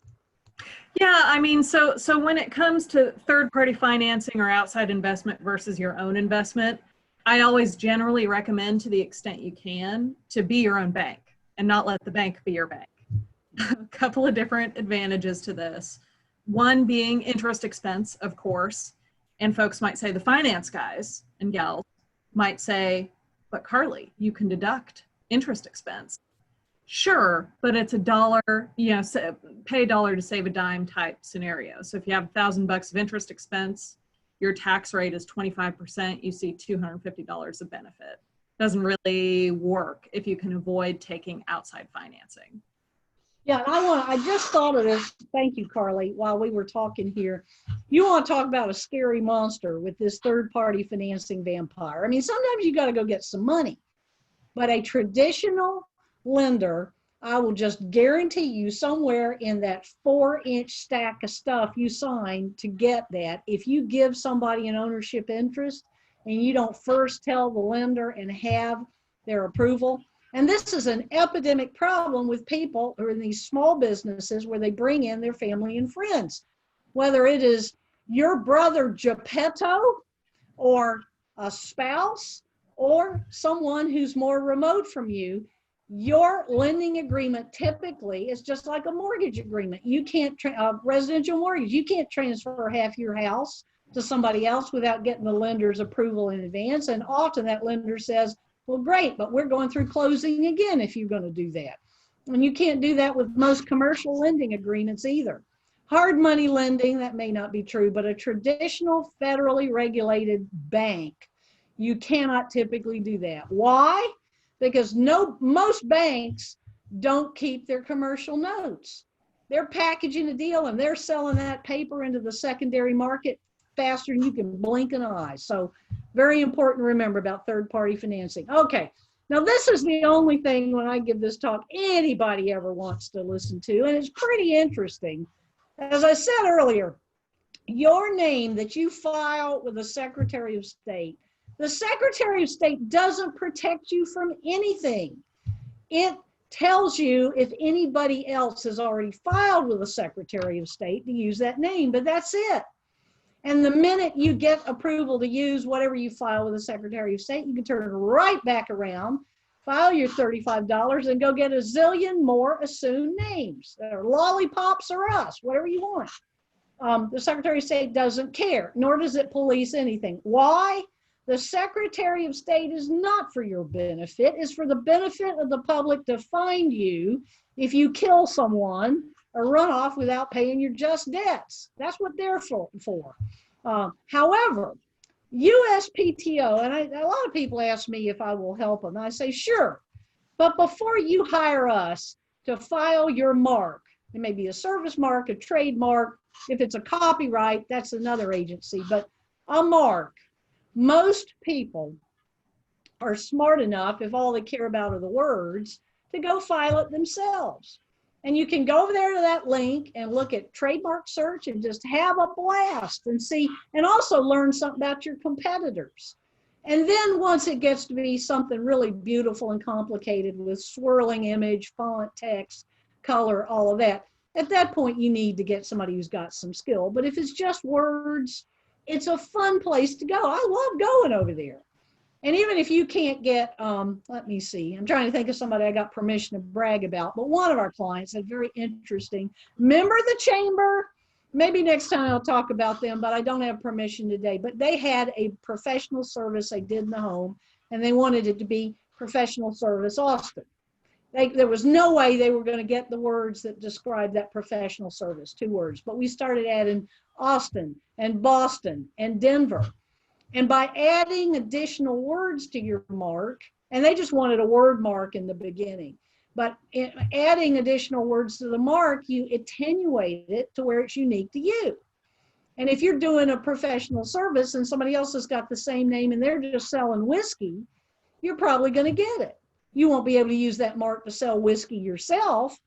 Yeah, I mean, so when it comes to third-party financing or outside investment versus your own investment, I always generally recommend, to the extent you can, to be your own bank and not let the bank be your bank. A couple of different advantages to this. One being interest expense, of course, and folks might say, the finance guys and gals might say, but Carly, you can deduct interest expense. Sure, but it's $1, pay $1 to save a dime type scenario. So if you have $1,000 of interest expense, your tax rate is 25%, you see $250 of benefit. Doesn't really work if you can avoid taking outside financing. Yeah, and I just thought of this, thank you, Carly, while we were talking here. You want to talk about a scary monster with this third-party financing vampire. I mean, sometimes you got to go get some money, but a traditional lender, I will just guarantee you somewhere in that 4-inch stack of stuff you signed to get that, if you give somebody an ownership interest and you don't first tell the lender and have their approval. And this is an epidemic problem with people who are in these small businesses where they bring in their family and friends, whether it is your brother Geppetto or a spouse or someone who's more remote from you. Your lending agreement typically is just like a mortgage agreement. You can't, residential mortgage, you can't transfer half your house to somebody else without getting the lender's approval in advance. And often that lender says, well, great, but we're going through closing again if you're going to do that. And you can't do that with most commercial lending agreements either. Hard money lending, that may not be true, but a traditional federally regulated bank, you cannot typically do that. Why? Because most banks don't keep their commercial notes. They're packaging a deal and they're selling that paper into the secondary market faster than you can blink an eye. So very important to remember about third-party financing. Okay, now this is the only thing when I give this talk anybody ever wants to listen to, and it's pretty interesting. As I said earlier, your name that you file with the Secretary of State, the Secretary of State doesn't protect you from anything. It tells you if anybody else has already filed with the Secretary of State to use that name, but that's it. And the minute you get approval to use whatever you file with the Secretary of State, you can turn it right back around, file your $35 and go get a zillion more assumed names, or lollipops or us, whatever you want. The Secretary of State doesn't care, nor does it police anything. Why? The Secretary of State is not for your benefit. It's for the benefit of the public to find you if you kill someone or run off without paying your just debts. That's what they're for. However, USPTO, and a lot of people ask me if I will help them. I say, sure, but before you hire us to file your mark, it may be a service mark, a trademark. If it's a copyright, that's another agency, but a mark. Most people are smart enough, if all they care about are the words, to go file it themselves. And you can go over there to that link and look at trademark search and just have a blast and see, and also learn something about your competitors. And then once it gets to be something really beautiful and complicated with swirling image, font, text, color, all of that, at that point you need to get somebody who's got some skill. But if it's just words, it's a fun place to go. I love going over there. And even if you can't get, let me see, I'm trying to think of somebody I got permission to brag about, but one of our clients had very interesting, member of the chamber, maybe next time I'll talk about them, but I don't have permission today, but they had a professional service they did in the home, and they wanted it to be professional service Austin. There was no way they were going to get the words that describe that professional service, 2 words, but we started adding Austin and Boston and Denver. And by adding additional words to your mark, and they just wanted a word mark in the beginning, But adding additional words to the mark, you attenuate it to where it's unique to you. And if you're doing a professional service and somebody else has got the same name and they're just selling whiskey, you're probably going to get it. You won't be able to use that mark to sell whiskey yourself,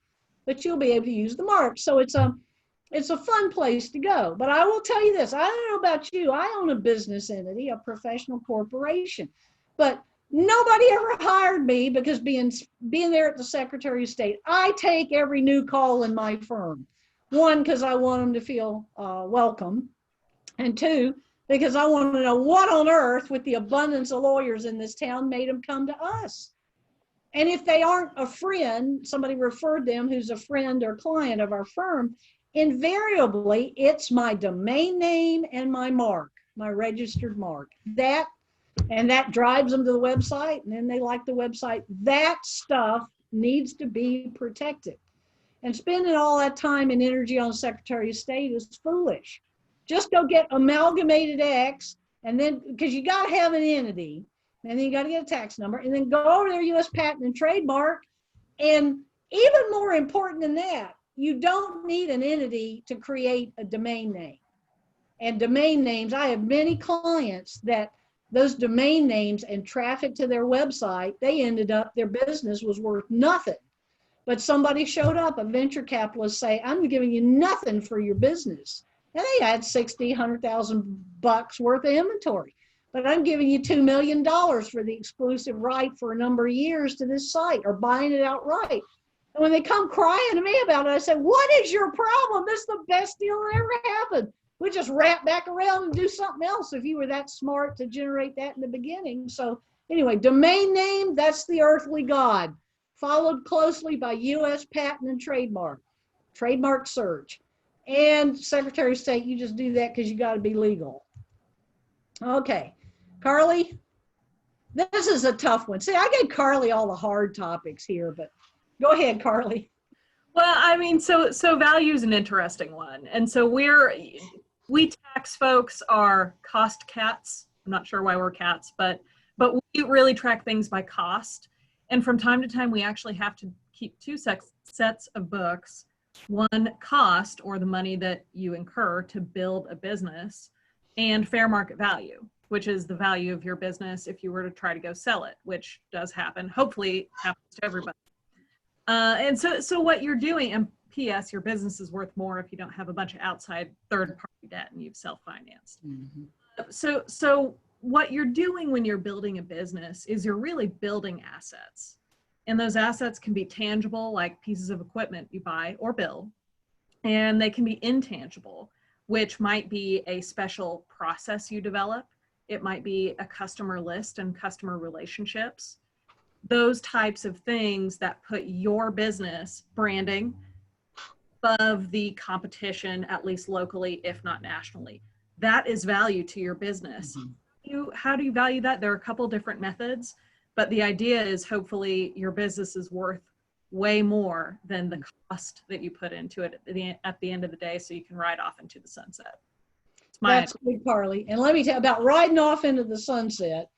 but you'll be able to use the mark. So it's a fun place to go. But I will tell you this, I don't know about you, I own a business entity, a professional corporation, but nobody ever hired me because being there at the Secretary of State, I take every new call in my firm. One, because I want them to feel welcome. And two, because I want to know what on earth, with the abundance of lawyers in this town, made them come to us. And if they aren't a friend, somebody referred them who's a friend or client of our firm, invariably it's my domain name and my mark, my registered mark. That drives them to the website, and then they like the website. That stuff needs to be protected. And spending all that time and energy on Secretary of State is foolish. Just go get Amalgamated X, and then, because you got to have an entity, and then you got to get a tax number, and then go over their U.S. patent and trademark. And even more important than that, you don't need an entity to create a domain name. And domain names, I have many clients that those domain names and traffic to their website, they ended up, their business was worth nothing. But somebody showed up, a venture capitalist, say, I'm giving you nothing for your business. And they had $60,000, $100,000 worth of inventory. But I'm giving you $2 million for the exclusive right for a number of years to this site, or buying it outright. And when they come crying to me about it, I said, what is your problem? This is the best deal that ever happened. We just wrap back around and do something else if you were that smart to generate that in the beginning. So anyway, domain name, that's the earthly God, followed closely by U.S. patent and trademark search. And Secretary of State, you just do that because you got to be legal. Okay, Carly, this is a tough one. See, I gave Carly all the hard topics here, but go ahead, Carly. Well, I mean, so value is an interesting one. And so we tax folks are cost cats. I'm not sure why we're cats, but we really track things by cost. And from time to time, we actually have to keep two sets of books. One, cost, or the money that you incur to build a business, and fair market value, which is the value of your business if you were to try to go sell it, which does happen. Hopefully happens to everybody. And so what you're doing, and P.S., your business is worth more if you don't have a bunch of outside third-party debt and you've self-financed. Mm-hmm. So what you're doing when you're building a business is you're really building assets. And those assets can be tangible, like pieces of equipment you buy or build, and they can be intangible, which might be a special process you develop. It might be a customer list and customer relationships. Those types of things that put your business branding above the competition, at least locally, if not nationally. That is value to your business. Mm-hmm. How do you value that? There are a couple different methods, but the idea is hopefully your business is worth way more than the cost that you put into it at the end of the day, so you can ride off into the sunset. That's good, Carly. And let me tell you about riding off into the sunset.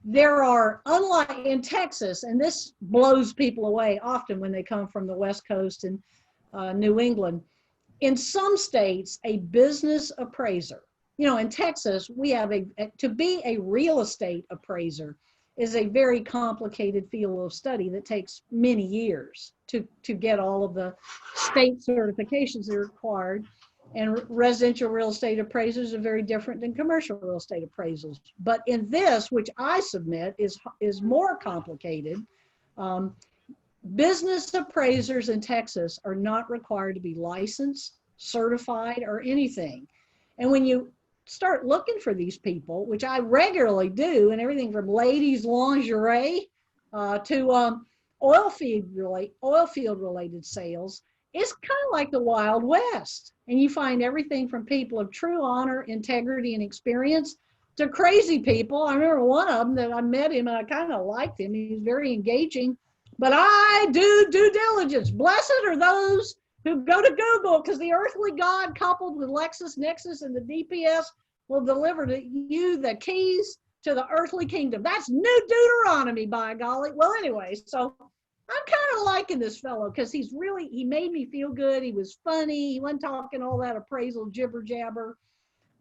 There are, unlike in Texas, and this blows people away often when they come from the West Coast and New England, in some states, a business appraiser, in Texas, we have to be a real estate appraiser is a very complicated field of study that takes many years to get all of the state certifications that are required. And residential real estate appraisals are very different than commercial real estate appraisals. But in this, which I submit is more complicated, business appraisers in Texas are not required to be licensed, certified, or anything. And when you start looking for these people, which I regularly do, and everything from ladies' lingerie to oil field related sales, it's kind of like the Wild West. And you find everything from people of true honor, integrity, and experience to crazy people. I remember one of them that I met him and I kind of liked him. He was very engaging, but I do due diligence. Blessed are those who go to Google, because the earthly God coupled with LexisNexis and the DPS will deliver to you the keys to the earthly kingdom. That's New Deuteronomy, by golly. Well, anyway, so I'm kind of liking this fellow because he made me feel good. He was funny. He wasn't talking all that appraisal jibber jabber.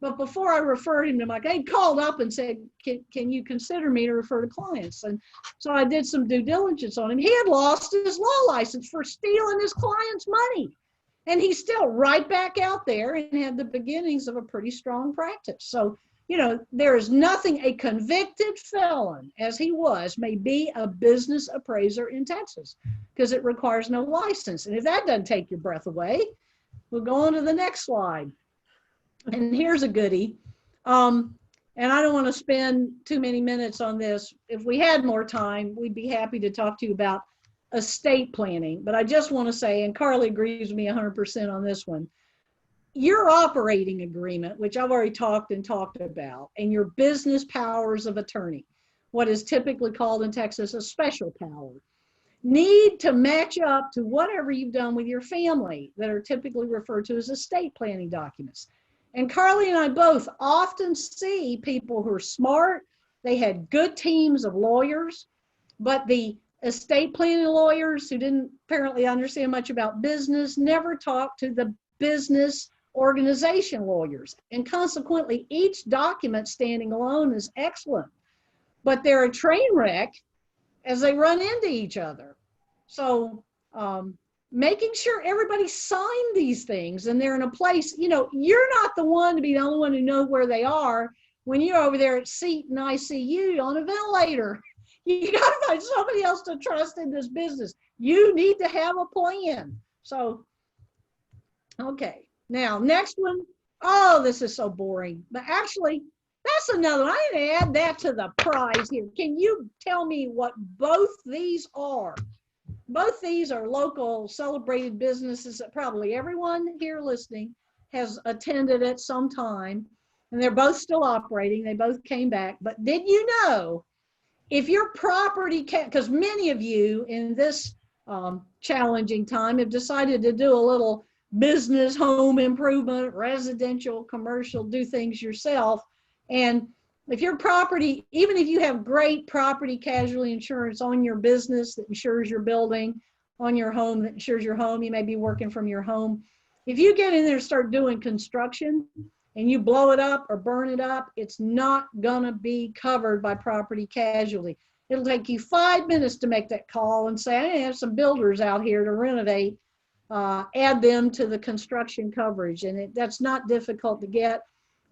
But before I referred him to he called up and said, can you consider me to refer to clients? And so I did some due diligence on him. He had lost his law license for stealing his client's money. And he's still right back out there and had the beginnings of a pretty strong practice. So, there is nothing a convicted felon, as he was, may be a business appraiser in Texas because it requires no license. And if that doesn't take your breath away, we'll go on to the next slide. And here's a goodie. And I don't want to spend too many minutes on this. If we had more time, we'd be happy to talk to you about estate planning. But I just want to say, and Carly agrees with me 100% on this one, your operating agreement, which I've already talked about, and your business powers of attorney, what is typically called in Texas a special power, need to match up to whatever you've done with your family that are typically referred to as estate planning documents. And Carly and I both often see people who are smart, they had good teams of lawyers, but the estate planning lawyers who didn't apparently understand much about business never talked to the business organization lawyers. And consequently, each document standing alone is excellent, but they're a train wreck as they run into each other. So making sure everybody signed these things and they're in a place, you're not the one to be the only one who knows where they are when you're over there at seat in ICU on a ventilator. You got to find somebody else to trust in this business. You need to have a plan. So, okay. Now, next one. Oh, this is so boring. But actually, that's another one. I need to add that to the prize here. Can you tell me what both these are? Both these are local celebrated businesses that probably everyone here listening has attended at some time. And they're both still operating. They both came back. But did you know if your property, because many of you in this challenging time have decided to do a little business, home improvement, residential, commercial, do things yourself. And if your property, even if you have great property casualty insurance on your business that insures your building, on your home that insures your home, you may be working from your home. If you get in there and start doing construction and you blow it up or burn it up, it's not gonna be covered by property casualty. It'll take you 5 minutes to make that call and say, I have some builders out here to renovate. Add them to the construction coverage. And that's not difficult to get,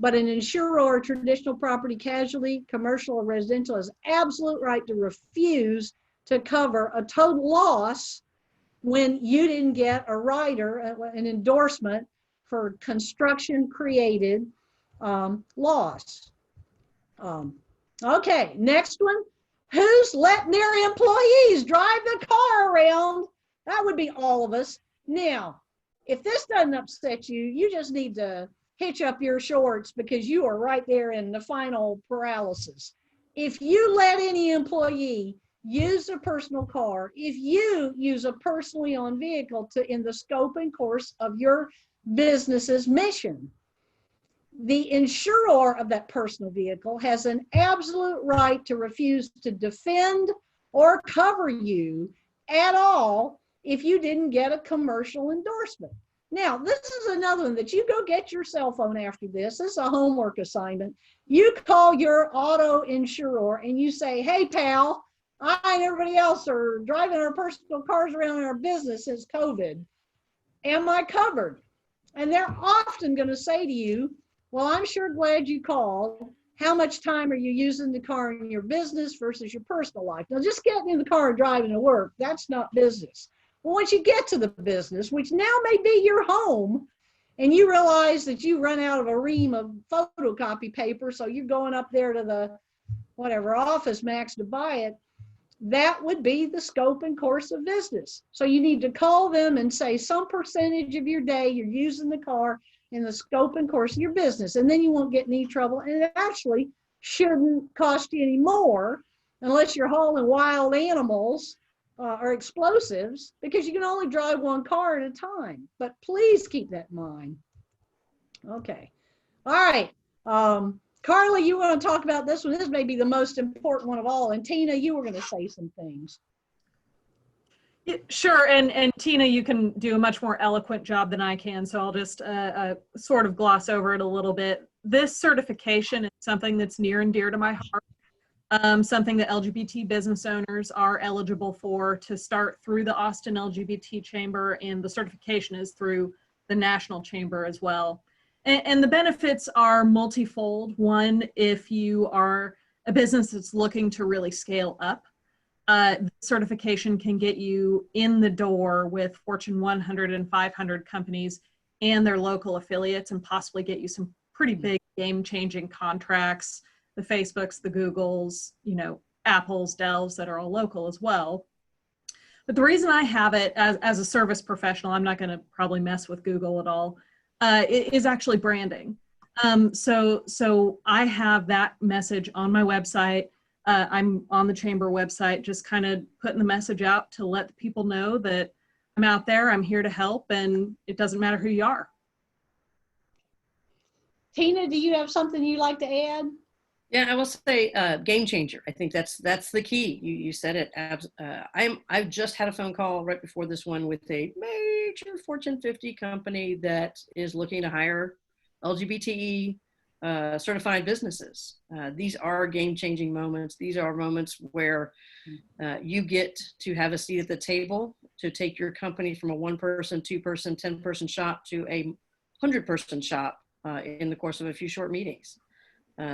but an insurer or traditional property casualty, commercial or residential, has absolute right to refuse to cover a total loss when you didn't get a rider, an endorsement for construction created loss. Okay, next one. Who's letting their employees drive the car around? That would be all of us. Now, if this doesn't upset you, you just need to hitch up your shorts because you are right there in the final paralysis. If you let any employee use a personal car, if you use a personally owned vehicle in the scope and course of your business's mission, the insurer of that personal vehicle has an absolute right to refuse to defend or cover you at all if you didn't get a commercial endorsement. Now, this is another one that you go get your cell phone after this. This is a homework assignment. You call your auto insurer and you say, hey, pal, I and everybody else are driving our personal cars around in our business since COVID. Am I covered? And they're often going to say to you, well, I'm sure glad you called. How much time are you using the car in your business versus your personal life? Now, just getting in the car and driving to work, that's not business. Well, once you get to the business, which now may be your home, and you realize that you run out of a ream of photocopy paper, so you're going up there to the Office Max to buy it, that would be the scope and course of business. So you need to call them and say some percentage of your day you're using the car in the scope and course of your business, and then you won't get in any trouble, and it actually shouldn't cost you any more unless you're hauling wild animals or explosives, because you can only drive one car at a time. But please keep that in mind. Okay. All right. Carly, you want to talk about this one? This may be the most important one of all. And Tina, you were going to say some things. Sure, and Tina, you can do a much more eloquent job than I can, so I'll just sort of gloss over it a little bit. This certification is something that's near and dear to my heart, something that LGBT business owners are eligible for to start through the Austin LGBT Chamber, and the certification is through the National Chamber as well. And the benefits are multifold. One, if you are a business that's looking to really scale up, certification can get you in the door with Fortune 100 and 500 companies and their local affiliates, and possibly get you some pretty big game-changing contracts, the Facebooks, the Googles, Apples, Dells that are all local as well. But the reason I have it as a service professional, I'm not going to probably mess with Google at all, is actually branding. So I have that message on my website. I'm on the chamber website, just kind of putting the message out to let the people know that I'm out there, I'm here to help, and it doesn't matter who you are. Tina, do you have something you'd like to add? Yeah, I will say game changer. I think that's the key. You said it. I've just had a phone call right before this one with a major Fortune 50 company that is looking to hire LGBT certified businesses. These are game-changing moments. These are moments where you get to have a seat at the table to take your company from a 1-person, 2-person, 10-person shop to a 100-person shop in the course of a few short meetings.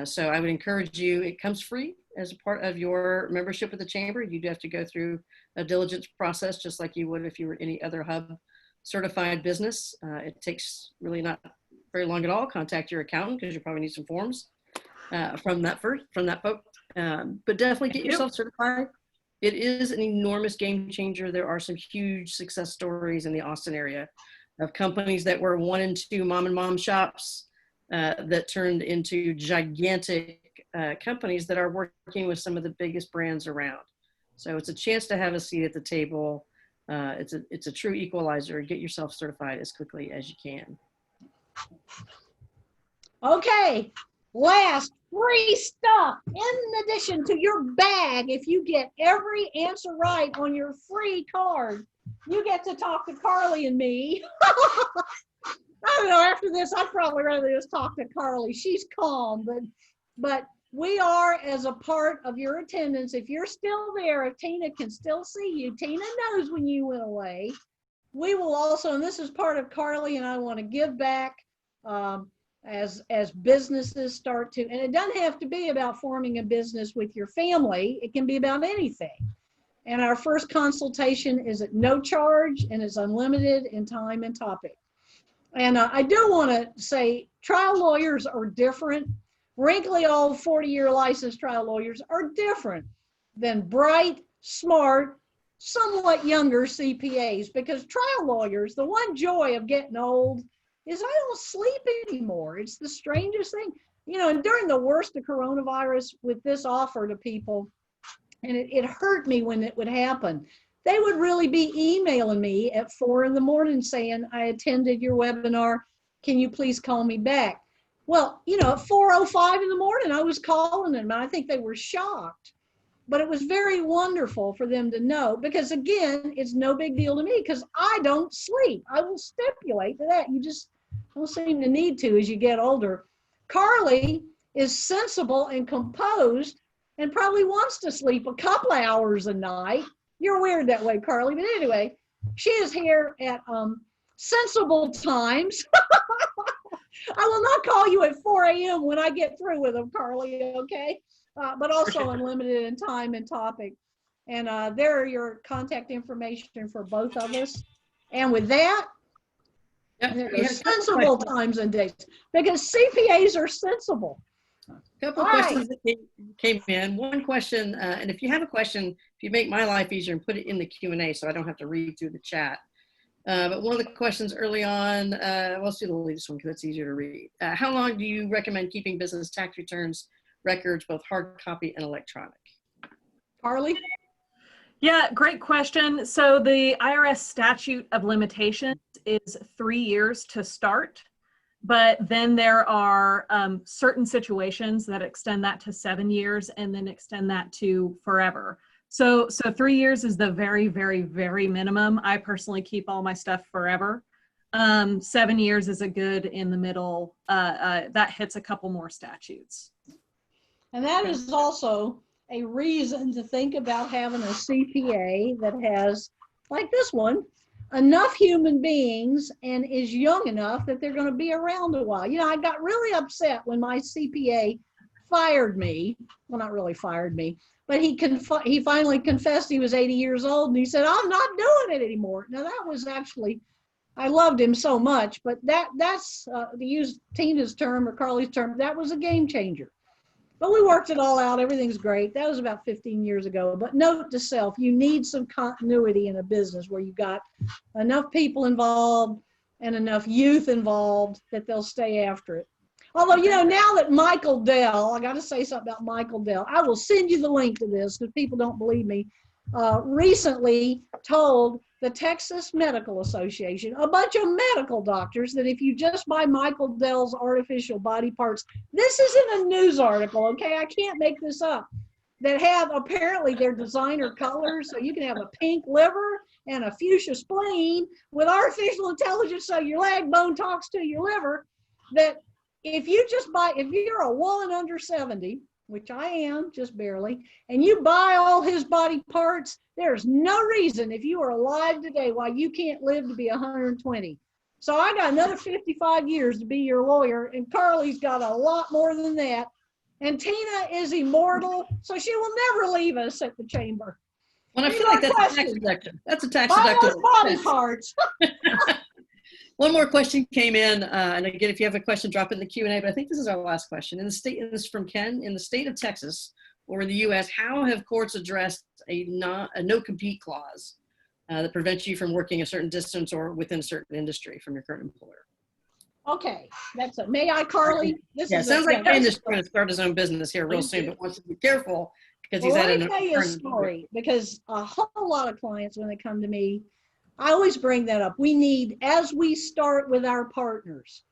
So I would encourage you, it comes free as a part of your membership with the chamber. You do have to go through a diligence process just like you would if you were any other hub certified business. It takes really not very long at all. Contact your accountant because you probably need some forms from that folk. But definitely get yourself certified. It is an enormous game changer. There are some huge success stories in the Austin area of companies that were 1 and 2 mom and mom shops that turned into gigantic companies that are working with some of the biggest brands around. So it's a chance to have a seat at the table. It's a true equalizer. Get yourself certified as quickly as you can. Okay, last free stuff in addition to your bag. If you get every answer right on your free card, you get to talk to Carly and me. I don't know, after this, I'd probably rather just talk to Carly. She's calm, but we are, as a part of your attendance, if you're still there, if Tina can still see you, Tina knows when you went away. We will also, and this is part of Carly and I want to give back as businesses start to, and it doesn't have to be about forming a business with your family. It can be about anything. And our first consultation is at no charge and is unlimited in time and topic. And I do want to say trial lawyers are different. Wrinkly old 40-year licensed trial lawyers are different than bright, smart, somewhat younger CPAs, because trial lawyers, the one joy of getting old is I don't sleep anymore. It's the strangest thing. And during the worst of coronavirus with this offer to people, and it hurt me when it would happen, they would really be emailing me at 4 a.m. saying, I attended your webinar. Can you please call me back? Well, at 4:05 in the morning, I was calling them, and I think they were shocked. But it was very wonderful for them to know, because again, it's no big deal to me because I don't sleep. I will stipulate to that. You just don't seem to need to as you get older. Carly is sensible and composed and probably wants to sleep a couple of hours a night. You're weird that way, Carly. But anyway, she is here at sensible times. I will not call you at 4 a.m. when I get through with them, Carly, okay? But also unlimited in time and topic. And there are your contact information for both of us. And with that, there are sensible times and dates, because CPAs are sensible. A couple of questions that came in. One question, and if you have a question, if you make my life easier and put it in the Q&A so I don't have to read through the chat. But one of the questions early on, let's do the latest one because it's easier to read. How long do you recommend keeping business tax returns records, both hard copy and electronic? Carly? Yeah, great question. So the IRS statute of limitations is 3 years to start, but then there are certain situations that extend that to 7 years and then extend that to forever. So 3 years is the very, very, very minimum. I personally keep all my stuff forever. 7 years is a good in the middle. That hits a couple more statutes. And that is also a reason to think about having a CPA that has, like this one, enough human beings and is young enough that they're going to be around a while. I got really upset when my CPA fired me. Well, not really fired me, but he finally confessed he was 80 years old, and he said, I'm not doing it anymore. Now, that was actually, I loved him so much, but that's to use Tina's term or Carly's term, that was a game changer. But we worked it all out. Everything's great. That was about 15 years ago. But note to self, you need some continuity in a business where you've got enough people involved and enough youth involved that they'll stay after it. Although, now that Michael Dell, I got to say something about Michael Dell. I will send you the link to this because people don't believe me. Recently told the Texas Medical Association, a bunch of medical doctors, that if you just buy Michael Dell's artificial body parts, this isn't a news article, okay? I can't make this up, that have apparently their designer colors, so you can have a pink liver and a fuchsia spleen with artificial intelligence, so your leg bone talks to your liver, that if you're a woman under 70, which I am, just barely, and you buy all his body parts, there's no reason if you are alive today why you can't live to be 120. So I got another 55 years to be your lawyer, and Carly's got a lot more than that. And Tina is immortal, so she will never leave us at the chamber. Well, I feel like that's a tax deduction. That's a tax Buy deduction. those body parts. One more question came in, and again, if you have a question, drop it in the Q&A, but I think this is our last question. This is from Ken. In the state of Texas, or in the U.S., how have courts addressed a no-compete clause that prevents you from working a certain distance or within a certain industry from your current employer? Okay, may I, Carly? Sounds like Ken is trying to start his own business here real soon, but wants to be careful because he's let me tell you a story, because a whole lot of clients, when they come to me, I always bring that up. We need, as we start with our partners,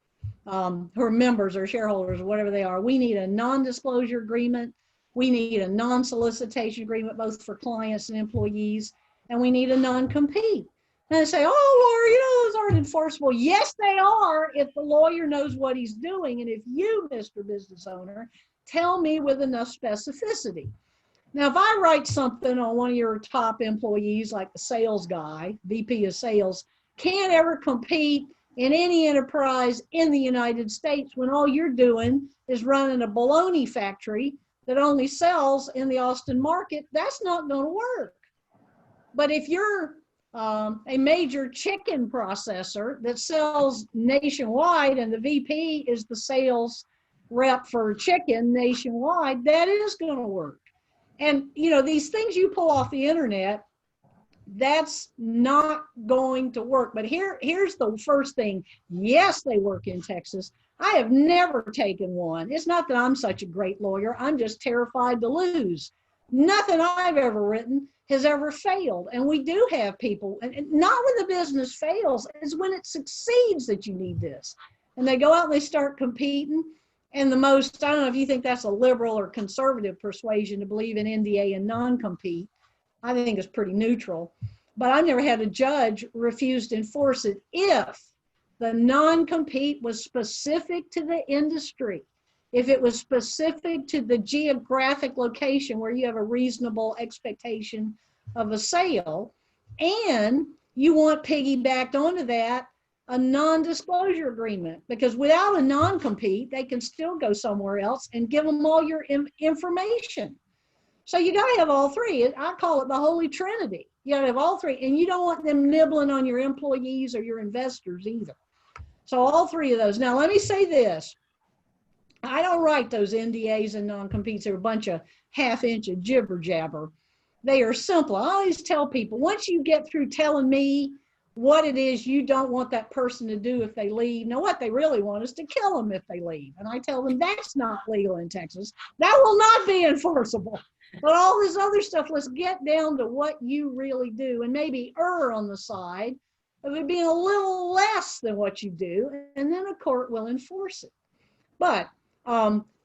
who are members or shareholders or whatever they are, we need a non-disclosure agreement. We need a non-solicitation agreement, both for clients and employees, and we need a non-compete. And they say, oh, Laura, those aren't enforceable. Yes, they are, if the lawyer knows what he's doing. And if you, Mr. Business Owner, tell me with enough specificity. Now, if I write something on one of your top employees, like the sales guy, VP of sales, can't ever compete in any enterprise in the United States when all you're doing is running a bologna factory that only sells in the Austin market, that's not going to work. But if you're a major chicken processor that sells nationwide and the VP is the sales rep for chicken nationwide, that is going to work. And, these things you pull off the internet, that's not going to work. But here's the first thing. Yes, they work in Texas. I have never taken one. It's not that I'm such a great lawyer. I'm just terrified to lose. Nothing I've ever written has ever failed. And we do have people, and not when the business fails, it's when it succeeds that you need this. And they go out and they start competing. And I don't know if you think that's a liberal or conservative persuasion to believe in NDA and non-compete. I think it's pretty neutral. But I've never had a judge refuse to enforce it if the non-compete was specific to the industry, if it was specific to the geographic location where you have a reasonable expectation of a sale, and you want piggybacked onto that a non-disclosure agreement, because without a non-compete, they can still go somewhere else and give them all your information. So you got to have all three. I call it the Holy Trinity. You got to have all three, and you don't want them nibbling on your employees or your investors either. So all three of those. Now, let me say this. I don't write those NDAs and non-competes. They're a bunch of half-inch of jibber jabber. They are simple. I always tell people, once you get through telling me what it is you don't want that person to do if they leave. Now, what they really want is to kill them if they leave. And I tell them that's not legal in Texas. That will not be enforceable. But all this other stuff, let's get down to what you really do and maybe err on the side of it being a little less than what you do, and then a court will enforce it. But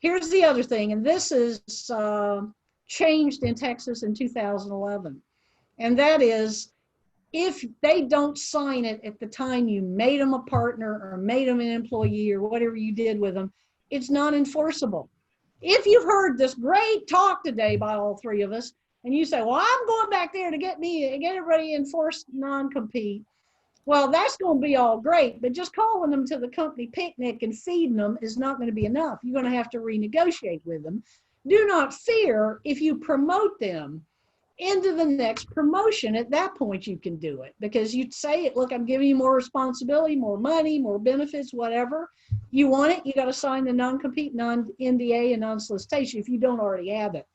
here's the other thing, and this is changed in Texas in 2011. And that is, if they don't sign it at the time you made them a partner or made them an employee or whatever you did with them, it's not enforceable. If you've heard this great talk today by all three of us, and you say, well, I'm going back there to get everybody enforced non-compete, well, that's going to be all great, but just calling them to the company picnic and feeding them is not going to be enough. You're going to have to renegotiate with them. Do not fear if you promote them into the next promotion. At that point, you can do it because you'd say, look, I'm giving you more responsibility, more money, more benefits, whatever. You want it, you got to sign the non-compete, non-NDA, and non-solicitation if you don't already have it.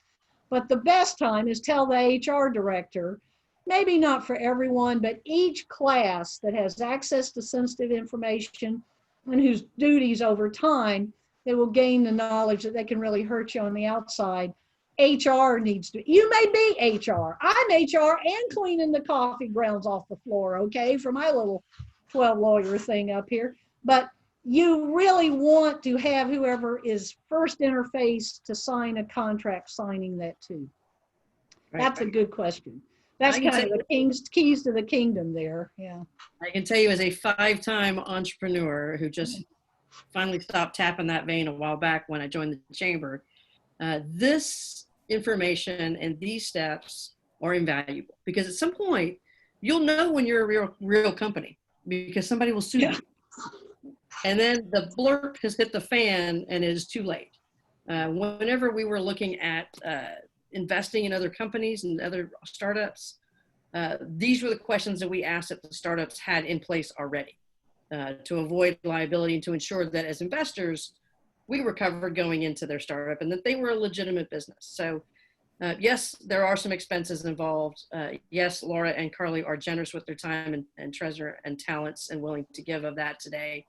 But the best time is tell the HR director, maybe not for everyone, but each class that has access to sensitive information and whose duties over time, they will gain the knowledge that they can really hurt you on the outside. HR needs to, you may be HR. I'm HR and cleaning the coffee grounds off the floor, okay, for my little 12 lawyer thing up here. But you really want to have whoever is first interface to sign a contract signing that too. Right. That's a good question. That's kind of the keys to the kingdom there. Yeah. I can tell you as a 5-time entrepreneur who just finally stopped tapping that vein a while back when I joined the chamber, this information and these steps are invaluable because at some point you'll know when you're a real company because somebody will sue you. And then the blurb has hit the fan and it is too late. Whenever we were looking at investing in other companies and other startups, these were the questions that we asked that the startups had in place already to avoid liability and to ensure that as investors, we were covered going into their startup and that they were a legitimate business. So yes, there are some expenses involved. Yes, Laura and Carly are generous with their time and treasure and talents and willing to give of that today.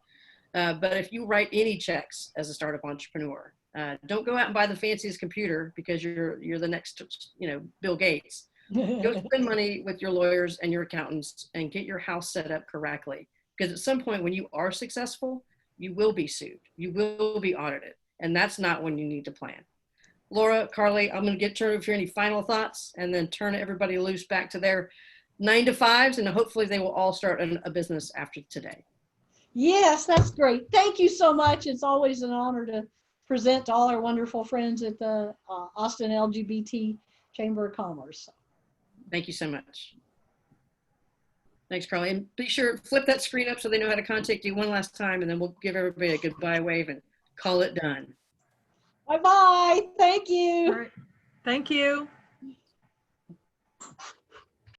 But if you write any checks as a startup entrepreneur, don't go out and buy the fanciest computer because you're the next, Bill Gates. Go spend money with your lawyers and your accountants and get your house set up correctly. Because at some point when you are successful, you will be sued. You will be audited. And that's not when you need to plan. Laura, Carly, I'm going to turn if you any final thoughts and then turn everybody loose back to their 9-to-5s and hopefully they will all start a business after today. Yes, that's great. Thank you so much. It's always an honor to present to all our wonderful friends at the Austin LGBT Chamber of Commerce. Thank you so much. Thanks, Carly. And be sure to flip that screen up so they know how to contact you one last time, and then we'll give everybody a goodbye wave and call it done. Bye-bye. Thank you. All right. Thank you.